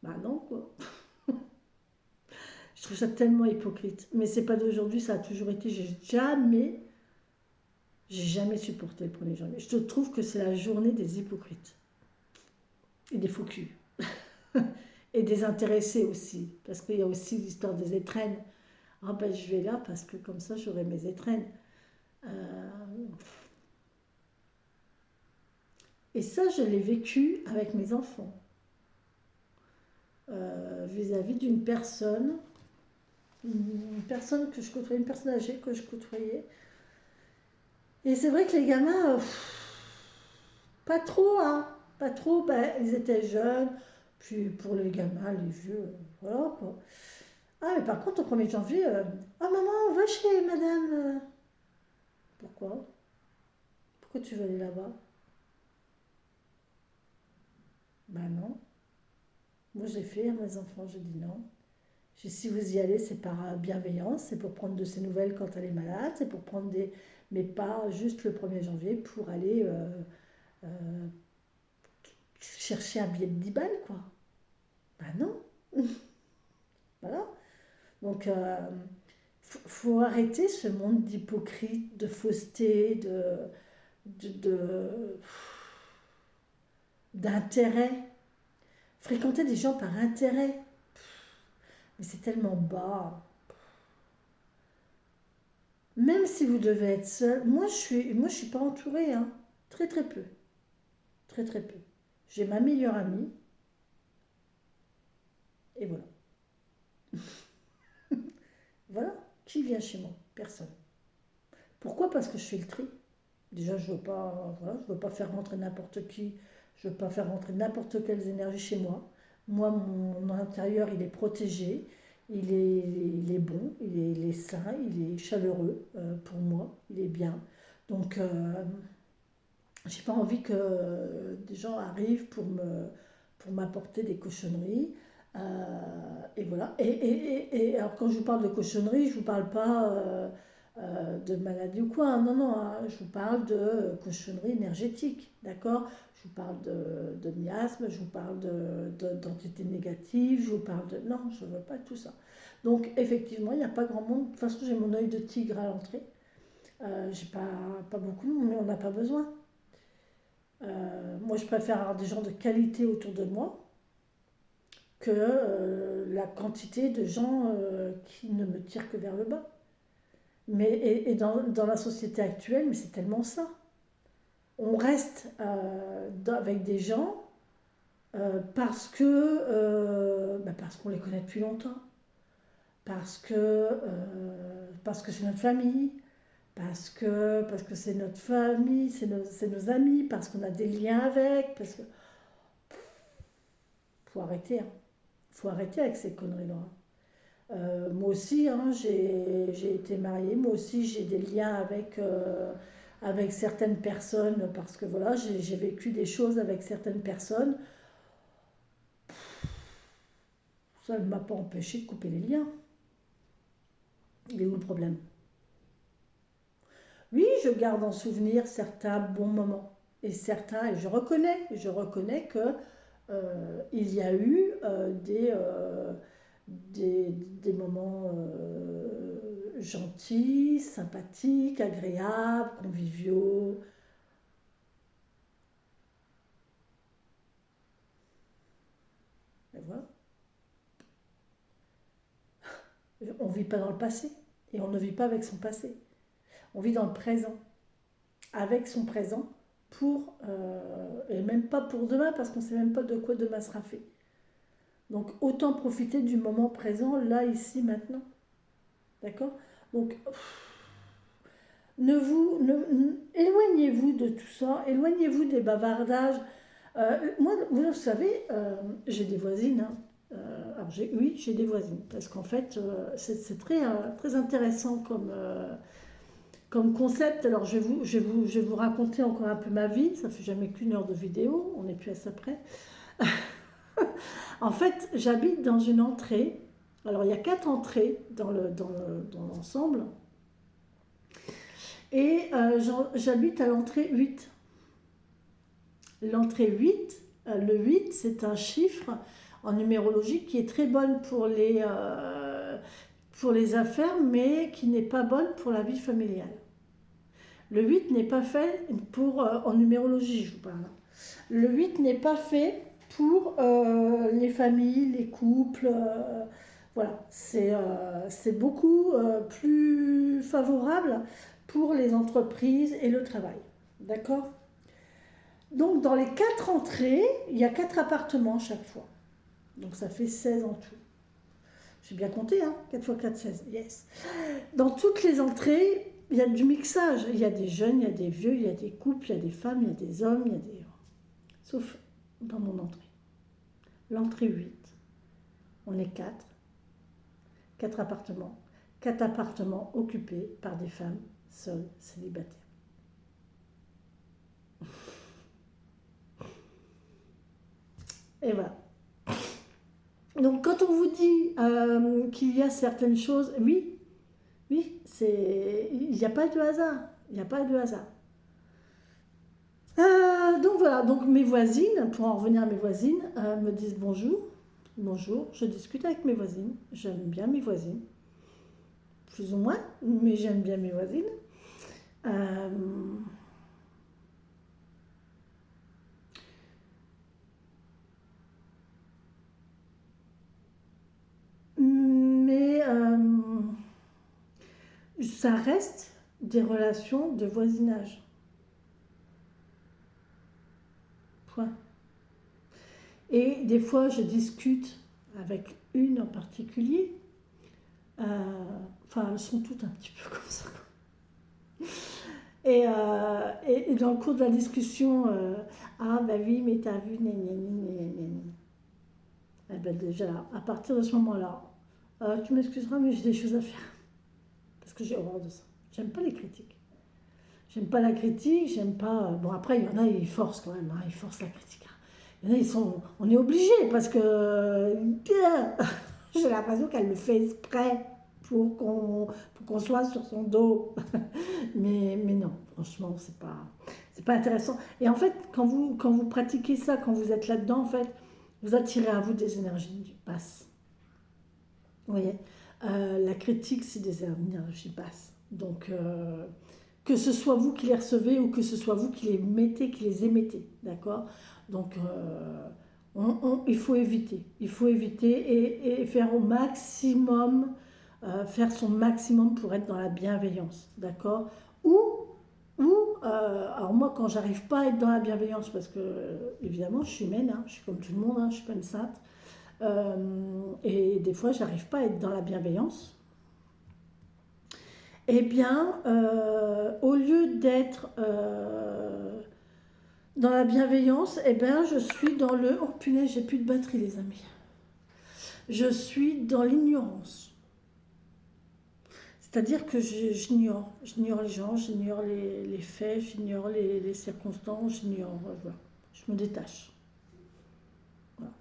Bah non, quoi. Je trouve ça tellement hypocrite. Mais c'est pas d'aujourd'hui, ça a toujours été. J'ai jamais supporté le 1er janvier. Je trouve que c'est la journée des hypocrites. Et des faux culs. Et des intéressés aussi. Parce qu'il y a aussi l'histoire des étrennes. Ah ben je vais là parce que comme ça j'aurai mes étrennes. Euh, Et ça, je l'ai vécu avec mes enfants. Vis-à-vis d'une personne que je côtoyais, une personne âgée que je côtoyais. Et c'est vrai que les gamins, pas trop, hein. Pas trop, ben, ils étaient jeunes. Puis pour les gamins, les vieux, voilà quoi. Ah, mais par contre, au 1er janvier, ah maman, on va chez madame. Pourquoi? Pourquoi tu veux aller là-bas? Ben non. Moi, j'ai fait à mes enfants, j'ai dit non. J'ai dit, si vous y allez, c'est par bienveillance, c'est pour prendre de ses nouvelles quand elle est malade, c'est pour prendre des. Mais pas juste le 1er janvier pour aller euh, chercher un billet de 10 balles, quoi. Ben non. Voilà. Donc, faut arrêter ce monde d'hypocrite, de fausseté, de- d'intérêt. Fréquenter des gens par intérêt, mais c'est tellement bas. Même si vous devez être seul, moi je suis pas entourée, hein. Très très peu, très très peu. J'ai ma meilleure amie et voilà. Voilà, qui vient chez moi? Personne. Pourquoi? Parce que je fais le tri. Déjà, je veux pas, voilà, je veux pas faire rentrer n'importe qui, je veux pas faire rentrer n'importe quelles énergies chez moi. Moi, mon intérieur, il est protégé, il est bon, il est sain, il est chaleureux pour moi, il est bien. Donc, j'ai pas envie que des gens arrivent pour m'apporter des cochonneries. Euh, et voilà. Et alors, quand je vous parle de cochonneries, je vous parle pas de maladie ou quoi, hein. Non, non, hein. Je vous parle de cochonneries énergétiques, d'accord? Je vous parle de miasme, je vous parle d'entités négatives, je vous parle de... Non, je veux pas tout ça. Donc, effectivement, il n'y a pas grand monde. De toute façon, j'ai mon œil de tigre à l'entrée. J'ai pas beaucoup, mais on n'a pas besoin. Moi, je préfère avoir des gens de qualité autour de moi que la quantité de gens qui ne me tirent que vers le bas. Mais, et dans la société actuelle, mais c'est tellement ça. On reste avec des gens parce qu'on les connaît depuis longtemps, parce que c'est notre famille, parce que c'est notre famille, c'est nos amis, parce qu'on a des liens avec, parce que faut arrêter, hein. Faut arrêter avec ces conneries-là. Moi aussi, hein, j'ai été mariée. Moi aussi, j'ai des liens avec certaines personnes parce que voilà, j'ai vécu des choses avec certaines personnes. Ça ne m'a pas empêché de couper les liens. Il est où le problème? Oui, je garde en souvenir certains bons moments. Et je reconnais que il y a eu des moments gentils, sympathiques, agréables, conviviaux. Et voilà. On ne vit pas dans le passé et on ne vit pas avec son passé. On vit dans le présent, avec son présent, et même pas pour demain parce qu'on ne sait même pas de quoi demain sera fait. Donc autant profiter du moment présent, là, ici, maintenant. D'accord? Donc éloignez-vous de tout ça, éloignez-vous des bavardages. Moi, vous savez, j'ai des voisines, hein. Alors oui, j'ai des voisines, parce qu'en fait, c'est très intéressant comme concept. Alors, je vais vous raconter encore un peu ma vie. Ça fait jamais qu'une heure de vidéo, on n'est plus à ça près. En fait, j'habite dans une entrée. Alors, il y a 4 entrées dans l'ensemble. Et j'habite à l'entrée 8. L'entrée 8, le 8, c'est un chiffre en numérologie qui est très bonne pour les affaires, mais qui n'est pas bonne pour la vie familiale. Le 8 n'est pas fait en numérologie, je vous parle. Le 8 n'est pas fait pour les familles, les couples. Voilà, c'est beaucoup plus favorable pour les entreprises et le travail. D'accord? Donc, dans les 4 entrées, il y a 4 appartements chaque fois. Donc, ça fait 16 en tout. J'ai bien compté, hein? 4 x 4, 16. Yes. Dans toutes les entrées, il y a du mixage. Il y a des jeunes, il y a des vieux, il y a des couples, il y a des femmes, il y a des hommes, il y a des... Sauf dans mon entrée. L'entrée 8. On est 4. 4 appartements. 4 appartements occupés par des femmes seules, célibataires. Et voilà. Donc quand on vous dit qu'il y a certaines choses, oui, il n'y a pas de hasard. Il n'y a pas de hasard. Donc voilà, donc mes voisines, pour en revenir à mes voisines, me disent bonjour. Bonjour, je discute avec mes voisines. J'aime bien mes voisines. plus ou moins, mais j'aime bien mes voisines. Euh, mais ça reste des relations de voisinage. Point. Et des fois, je discute avec une en particulier. Enfin, elles sont toutes un petit peu comme ça. Et dans le cours de la discussion, ah bah oui, mais t'as vu, eh ben déjà, à partir de ce moment-là, tu m'excuseras, mais j'ai des choses à faire. Parce que j'ai horreur de ça. J'aime pas les critiques. J'aime pas la critique, j'aime pas. Bon, après, il y en a, ils forcent quand même, hein, ils forcent la critique. Il y en a, ils sont. On est obligé parce que. J'ai l'impression qu'elle le fait exprès pour qu'on soit sur son dos. Mais non, franchement, c'est pas intéressant. Et en fait, quand vous pratiquez ça, quand vous êtes là-dedans, en fait, vous attirez à vous des énergies basses. Vous voyez. La critique, c'est des énergies basses. Donc, que ce soit vous qui les recevez ou que ce soit vous qui les mettez, qui les émettez, d'accord. Donc, il faut éviter. Il faut éviter et faire au maximum, faire son maximum pour être dans la bienveillance, d'accord. Ou, alors moi, quand j'arrive pas à être dans la bienveillance, parce que, évidemment, je suis humaine, hein, je suis comme tout le monde, hein, je suis pas une sainte, et des fois, j'arrive pas à être dans la bienveillance. Eh bien, au lieu d'être dans la bienveillance, eh bien, je suis dans le... Oh punaise, j'ai plus de batterie, les amis. Je suis dans l'ignorance. C'est-à-dire que j'ignore les gens, j'ignore les faits, j'ignore les circonstances, j'ignore... Voilà. Je me détache. Voilà.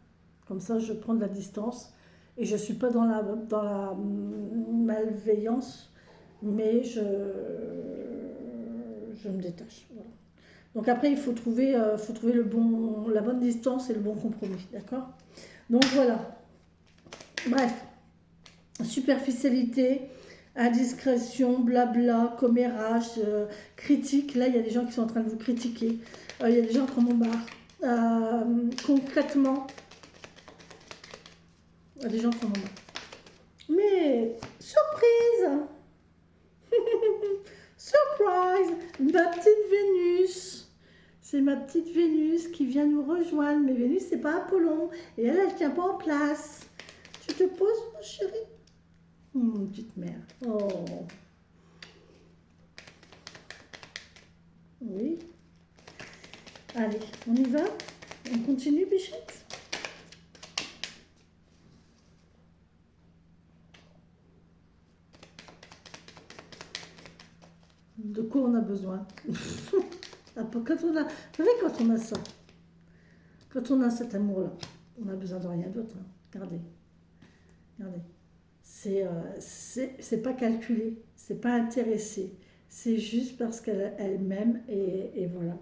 Comme ça, je prends de la distance et je ne suis pas dans la malveillance, mais je me détache. Voilà. Donc après, il faut trouver la bonne distance et le bon compromis, d'accord. Donc voilà. Bref, superficialité, indiscrétion, blabla, commérage, critique. Là, il y a des gens qui sont en train de vous critiquer. Il y a des gens qui en ont marre. Concrètement, il y a des gens qui en ont marre. Mais, surprise. Surprise, ma petite Vénus. C'est ma petite Vénus qui vient nous rejoindre. Mais Vénus, c'est pas Apollon. Et elle tient pas en place. Tu te poses, mon chéri? Petite mère. Oh. Oui. Allez, on y va? On continue, Bichette? De quoi on a besoin? Quand on a, vous savez, quand on a ça, quand on a cet amour-là, on a besoin de rien d'autre. Hein. Regardez, regardez. C'est pas calculé, c'est pas intéressé. C'est juste parce qu'elle m'aime et voilà.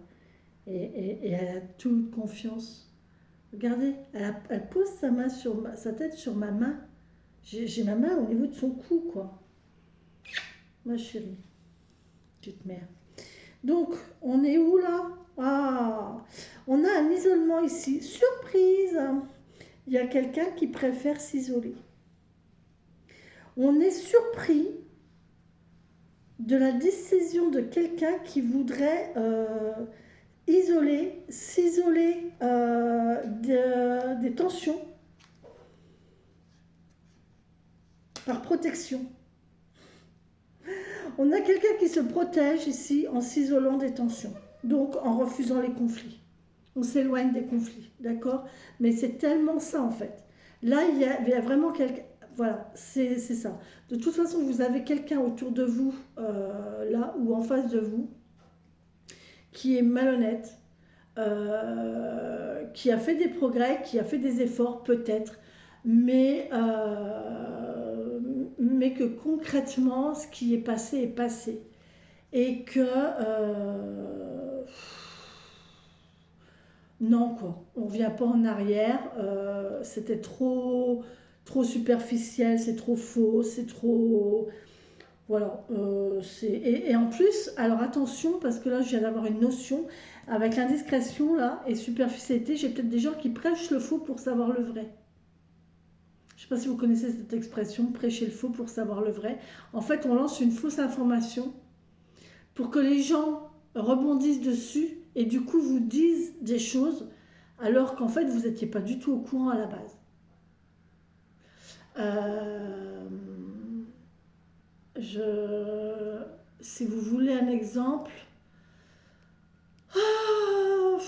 Et elle a toute confiance. Regardez, elle pose sa tête sur ma main. J'ai ma main au niveau de son cou, quoi. Ma chérie, petite mère. Donc, on est où là? Ah, on a un isolement ici. Surprise! Il y a quelqu'un qui préfère s'isoler. On est surpris de la décision de quelqu'un qui voudrait s'isoler des tensions par protection. On a quelqu'un qui se protège ici en s'isolant des tensions, donc en refusant les conflits. On s'éloigne des conflits, d'accord? Mais c'est tellement ça en fait. Là, il y a vraiment quelqu'un... Voilà, c'est ça. De toute façon, vous avez quelqu'un autour de vous, là, ou en face de vous, qui est malhonnête, qui a fait des progrès, qui a fait des efforts peut-être, mais que concrètement, ce qui est passé. Et que... non, quoi. On ne revient pas en arrière. C'était trop superficiel, c'est trop faux, c'est trop... Voilà. Et en plus, alors attention, parce que là, je viens d'avoir une notion, avec l'indiscrétion là et superficialité, j'ai peut-être des gens qui prêchent le faux pour savoir le vrai. Je ne sais pas si vous connaissez cette expression, prêcher le faux pour savoir le vrai. En fait, on lance une fausse information pour que les gens rebondissent dessus et du coup vous disent des choses alors qu'en fait vous n'étiez pas du tout au courant à la base. Euh, je, si vous voulez un exemple, ah,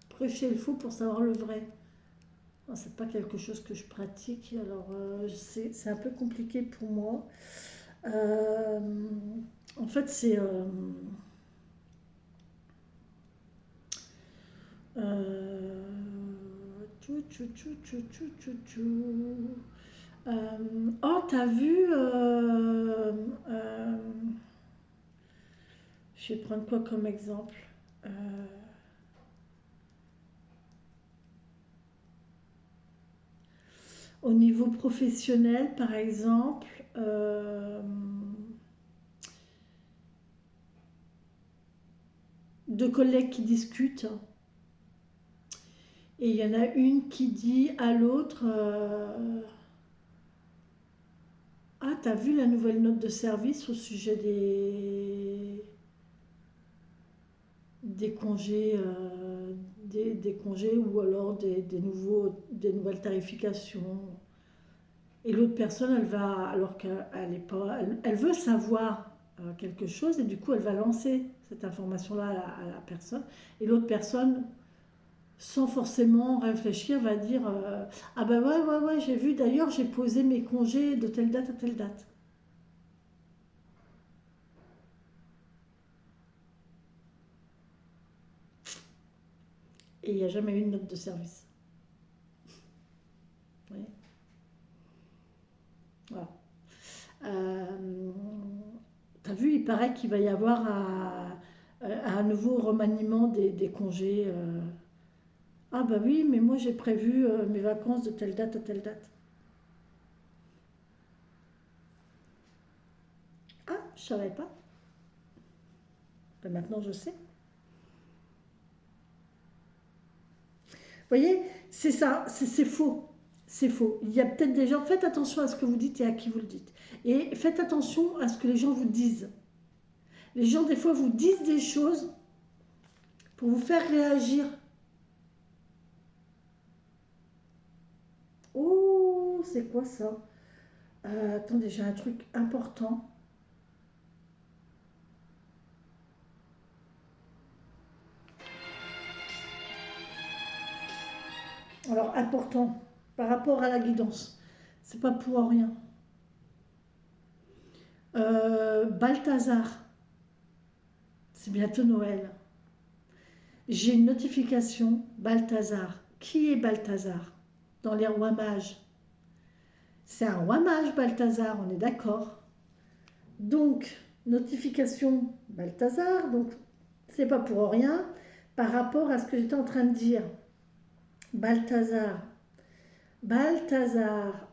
prêcher le faux pour savoir le vrai. C'est pas quelque chose que je pratique, alors c'est un peu compliqué pour moi. Euh, En fait, c'est euh, oh, t'as vu je vais prendre quoi comme exemple. Euh, Au niveau professionnel, par exemple, deux collègues qui discutent et il y en a une qui dit à l'autre ah, t'as vu la nouvelle note de service au sujet des congés, des congés ou alors des nouvelles tarifications. Et l'autre personne, elle va, alors qu'elle est pas, elle veut savoir quelque chose et du coup, elle va lancer cette information-là à la personne. Et l'autre personne, sans forcément réfléchir, va dire ah ben ouais, ouais, ouais, j'ai vu, d'ailleurs, j'ai posé mes congés de telle date à telle date. Et il n'y a jamais eu une note de service. Ouais, voilà. Euh, T'as vu, il paraît qu'il va y avoir un nouveau remaniement des congés. Ah bah oui, mais moi j'ai prévu mes vacances de telle date à telle date. Ah, je savais pas. Ben maintenant je sais. Vous voyez, c'est ça, c'est faux. C'est faux. Il y a peut-être des gens, faites attention à ce que vous dites et à qui vous le dites. Et faites attention à ce que les gens vous disent. Les gens, des fois, vous disent des choses pour vous faire réagir. Oh, c'est quoi ça? Attendez, j'ai un truc important. Alors, important, par rapport à la guidance. C'est pas pour rien. Balthazar, c'est bientôt Noël. J'ai une notification, Balthazar. Qui est Balthazar dans les rois mages? C'est un roi mage, Balthazar, on est d'accord. Donc, notification Balthazar, donc c'est pas pour rien par rapport à ce que j'étais en train de dire. Balthazar. Balthazar.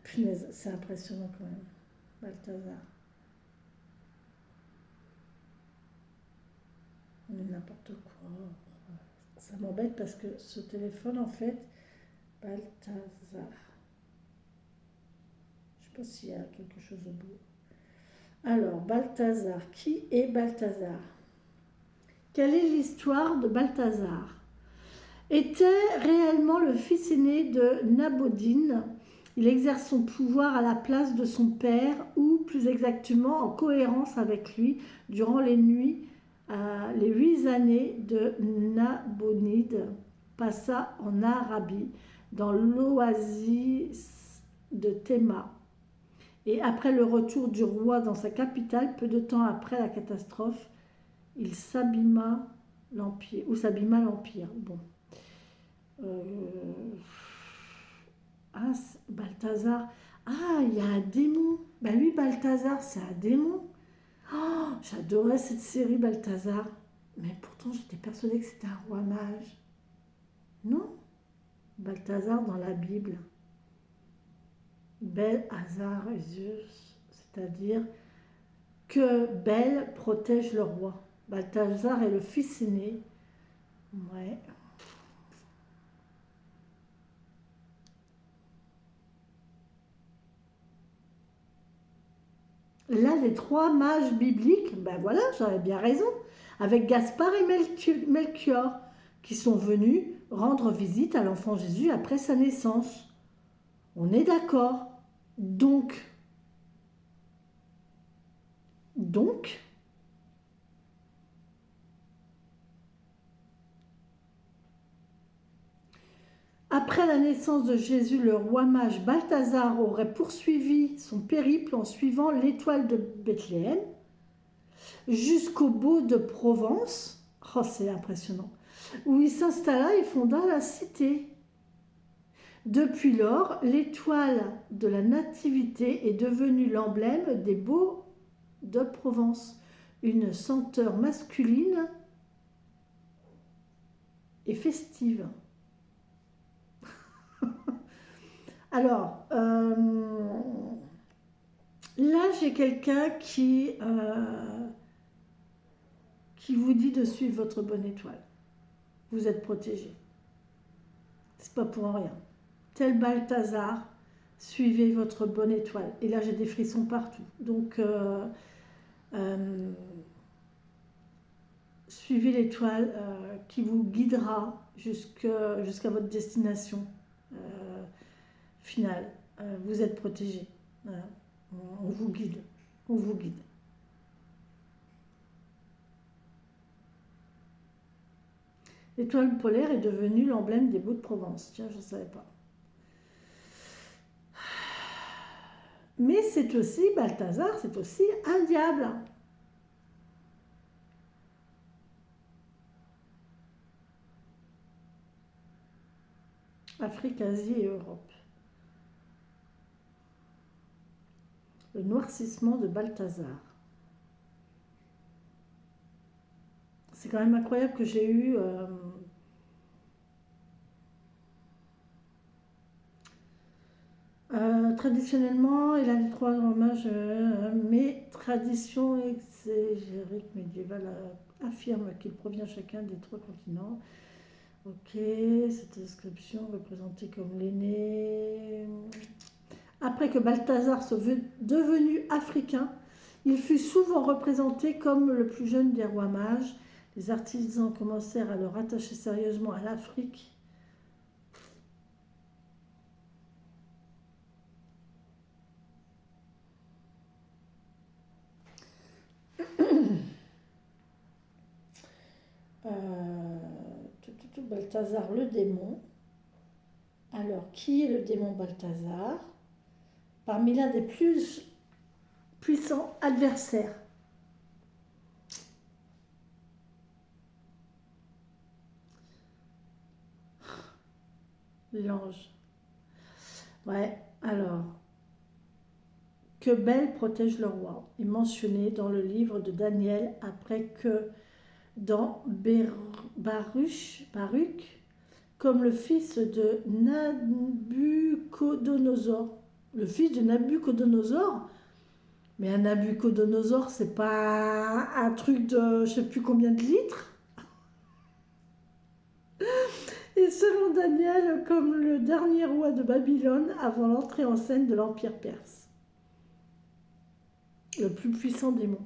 Punaise, c'est impressionnant quand même. Balthazar. Mais n'importe quoi. Ça m'embête parce que ce téléphone, en fait, Balthazar. Je sais pas s'il y a quelque chose au bout. Alors, Balthazar. Qui est Balthazar? Quelle est l'histoire de Balthazar? Était réellement le fils aîné de Nabodine. Il exerce son pouvoir à la place de son père, ou plus exactement en cohérence avec lui, durant les nuits, les 8 années de Nabonide passa en Arabie, dans l'oasis de Théma. Et après le retour du roi dans sa capitale, peu de temps après la catastrophe, il s'abîma l'empire, ou s'abîma l'empire. Bon. Euh, Ah, Balthazar. Ah, il y a un démon. Ben oui, Balthazar, c'est un démon. Oh, j'adorais cette série Balthazar. Mais pourtant, j'étais persuadée que c'était un roi mage. Non, Balthazar dans la Bible. Bel-Hazar-Zeus, c'est-à-dire que Bel protège le roi. Balthazar est le fils aîné. Ouais. L'un des trois mages bibliques, ben voilà, j'avais bien raison, avec Gaspard et Melchior, qui sont venus rendre visite à l'enfant Jésus après sa naissance. On est d'accord. Donc, donc, après la naissance de Jésus, le roi mage Balthazar aurait poursuivi son périple en suivant l'étoile de Bethléem jusqu'au Beau de Provence. Oh, c'est impressionnant. Où il s'installa et fonda la cité. Depuis lors, l'étoile de la Nativité est devenue l'emblème des Beaux de Provence, une senteur masculine et festive. Alors, là, j'ai quelqu'un qui vous dit de suivre votre bonne étoile. Vous êtes protégé. C'est pas pour rien. Tel Balthazar, suivez votre bonne étoile. Et là, j'ai des frissons partout. Donc, suivez l'étoile qui vous guidera jusqu'à votre destination finale. Vous êtes protégé. Voilà. On vous guide. On vous guide. L'étoile polaire est devenue l'emblème des Beaux de Provence. Tiens, je ne savais pas. Mais c'est aussi, Balthazar, c'est aussi un diable. Afrique, Asie et Europe. Le noircissement de Balthazar. C'est quand même incroyable que j'ai eu... traditionnellement, il a des trois grands mages, mais tradition exégérique médiévale affirme qu'il provient chacun des trois continents. Ok, cette description représentée comme l'aîné. Après que Balthazar soit devenu africain, il fut souvent représenté comme le plus jeune des rois mages. Les artisans commencèrent à le rattacher sérieusement à l'Afrique. Balthazar le démon. Alors, qui est le démon Balthazar? Parmi l'un des plus puissants adversaires. L'ange. Ouais, alors. Que Bel protège le roi est mentionné dans le livre de Daniel après que dans Baruch, comme le fils de Nabucodonosor. Le fils de Nabucodonosor. Mais un Nabucodonosor, c'est pas un truc de je sais plus combien de litres. Et selon Daniel, comme le dernier roi de Babylone avant l'entrée en scène de l'Empire perse. Le plus puissant démon.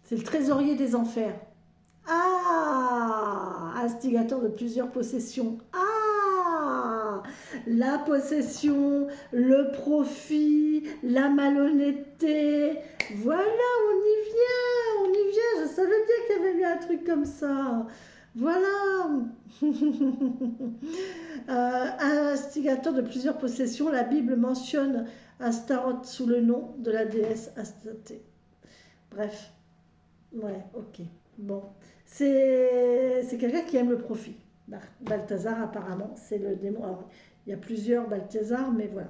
C'est le trésorier des enfers. Ah, instigateur de plusieurs possessions. Ah, la possession, le profit, la malhonnêteté. Voilà, on y vient. Je savais bien qu'il y avait eu un truc comme ça. Voilà. Instigateur de plusieurs possessions, la Bible mentionne Astaroth sous le nom de la déesse Astarté. Bref. Ouais, ok. Bon. C'est quelqu'un qui aime le profit. Balthazar, apparemment, c'est le démon. Alors, il y a plusieurs Balthazar, mais voilà.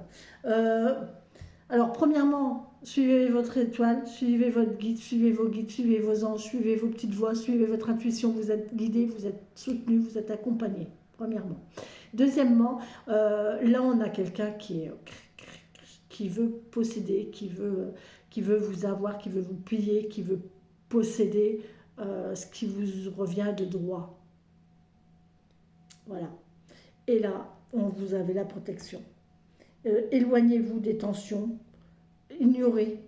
Alors, premièrement, Suivez votre étoile, suivez votre guide, suivez vos guides, suivez vos anges, suivez vos petites voix, suivez votre intuition. Vous êtes guidé, vous êtes soutenu, vous êtes accompagné, premièrement. Deuxièmement, là, on a quelqu'un qui veut posséder, qui veut vous avoir, qui veut vous piller, qui veut posséder ce qui vous revient de droit. Voilà. Et là, vous avez la protection. Éloignez-vous des tensions. Ignorez,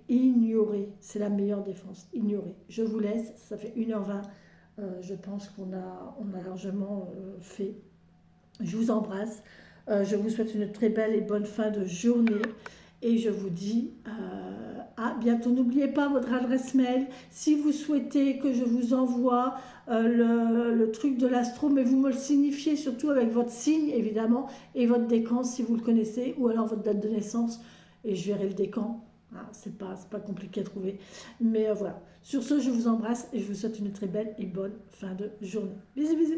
c'est la meilleure défense. Ignorez. Je vous laisse, ça fait 1h20. Je pense qu'on a largement fait. Je vous embrasse. Je vous souhaite une très belle et bonne fin de journée. Et je vous dis à bientôt. N'oubliez pas votre adresse mail. Si vous souhaitez que je vous envoie le truc de l'astro, mais vous me le signifiez surtout avec votre signe, évidemment, et votre décan, si vous le connaissez, ou alors votre date de naissance, et je verrai le décan. Ah, c'est pas compliqué à trouver. Mais voilà. Sur ce, je vous embrasse et je vous souhaite une très belle et bonne fin de journée. Bisous, bisous.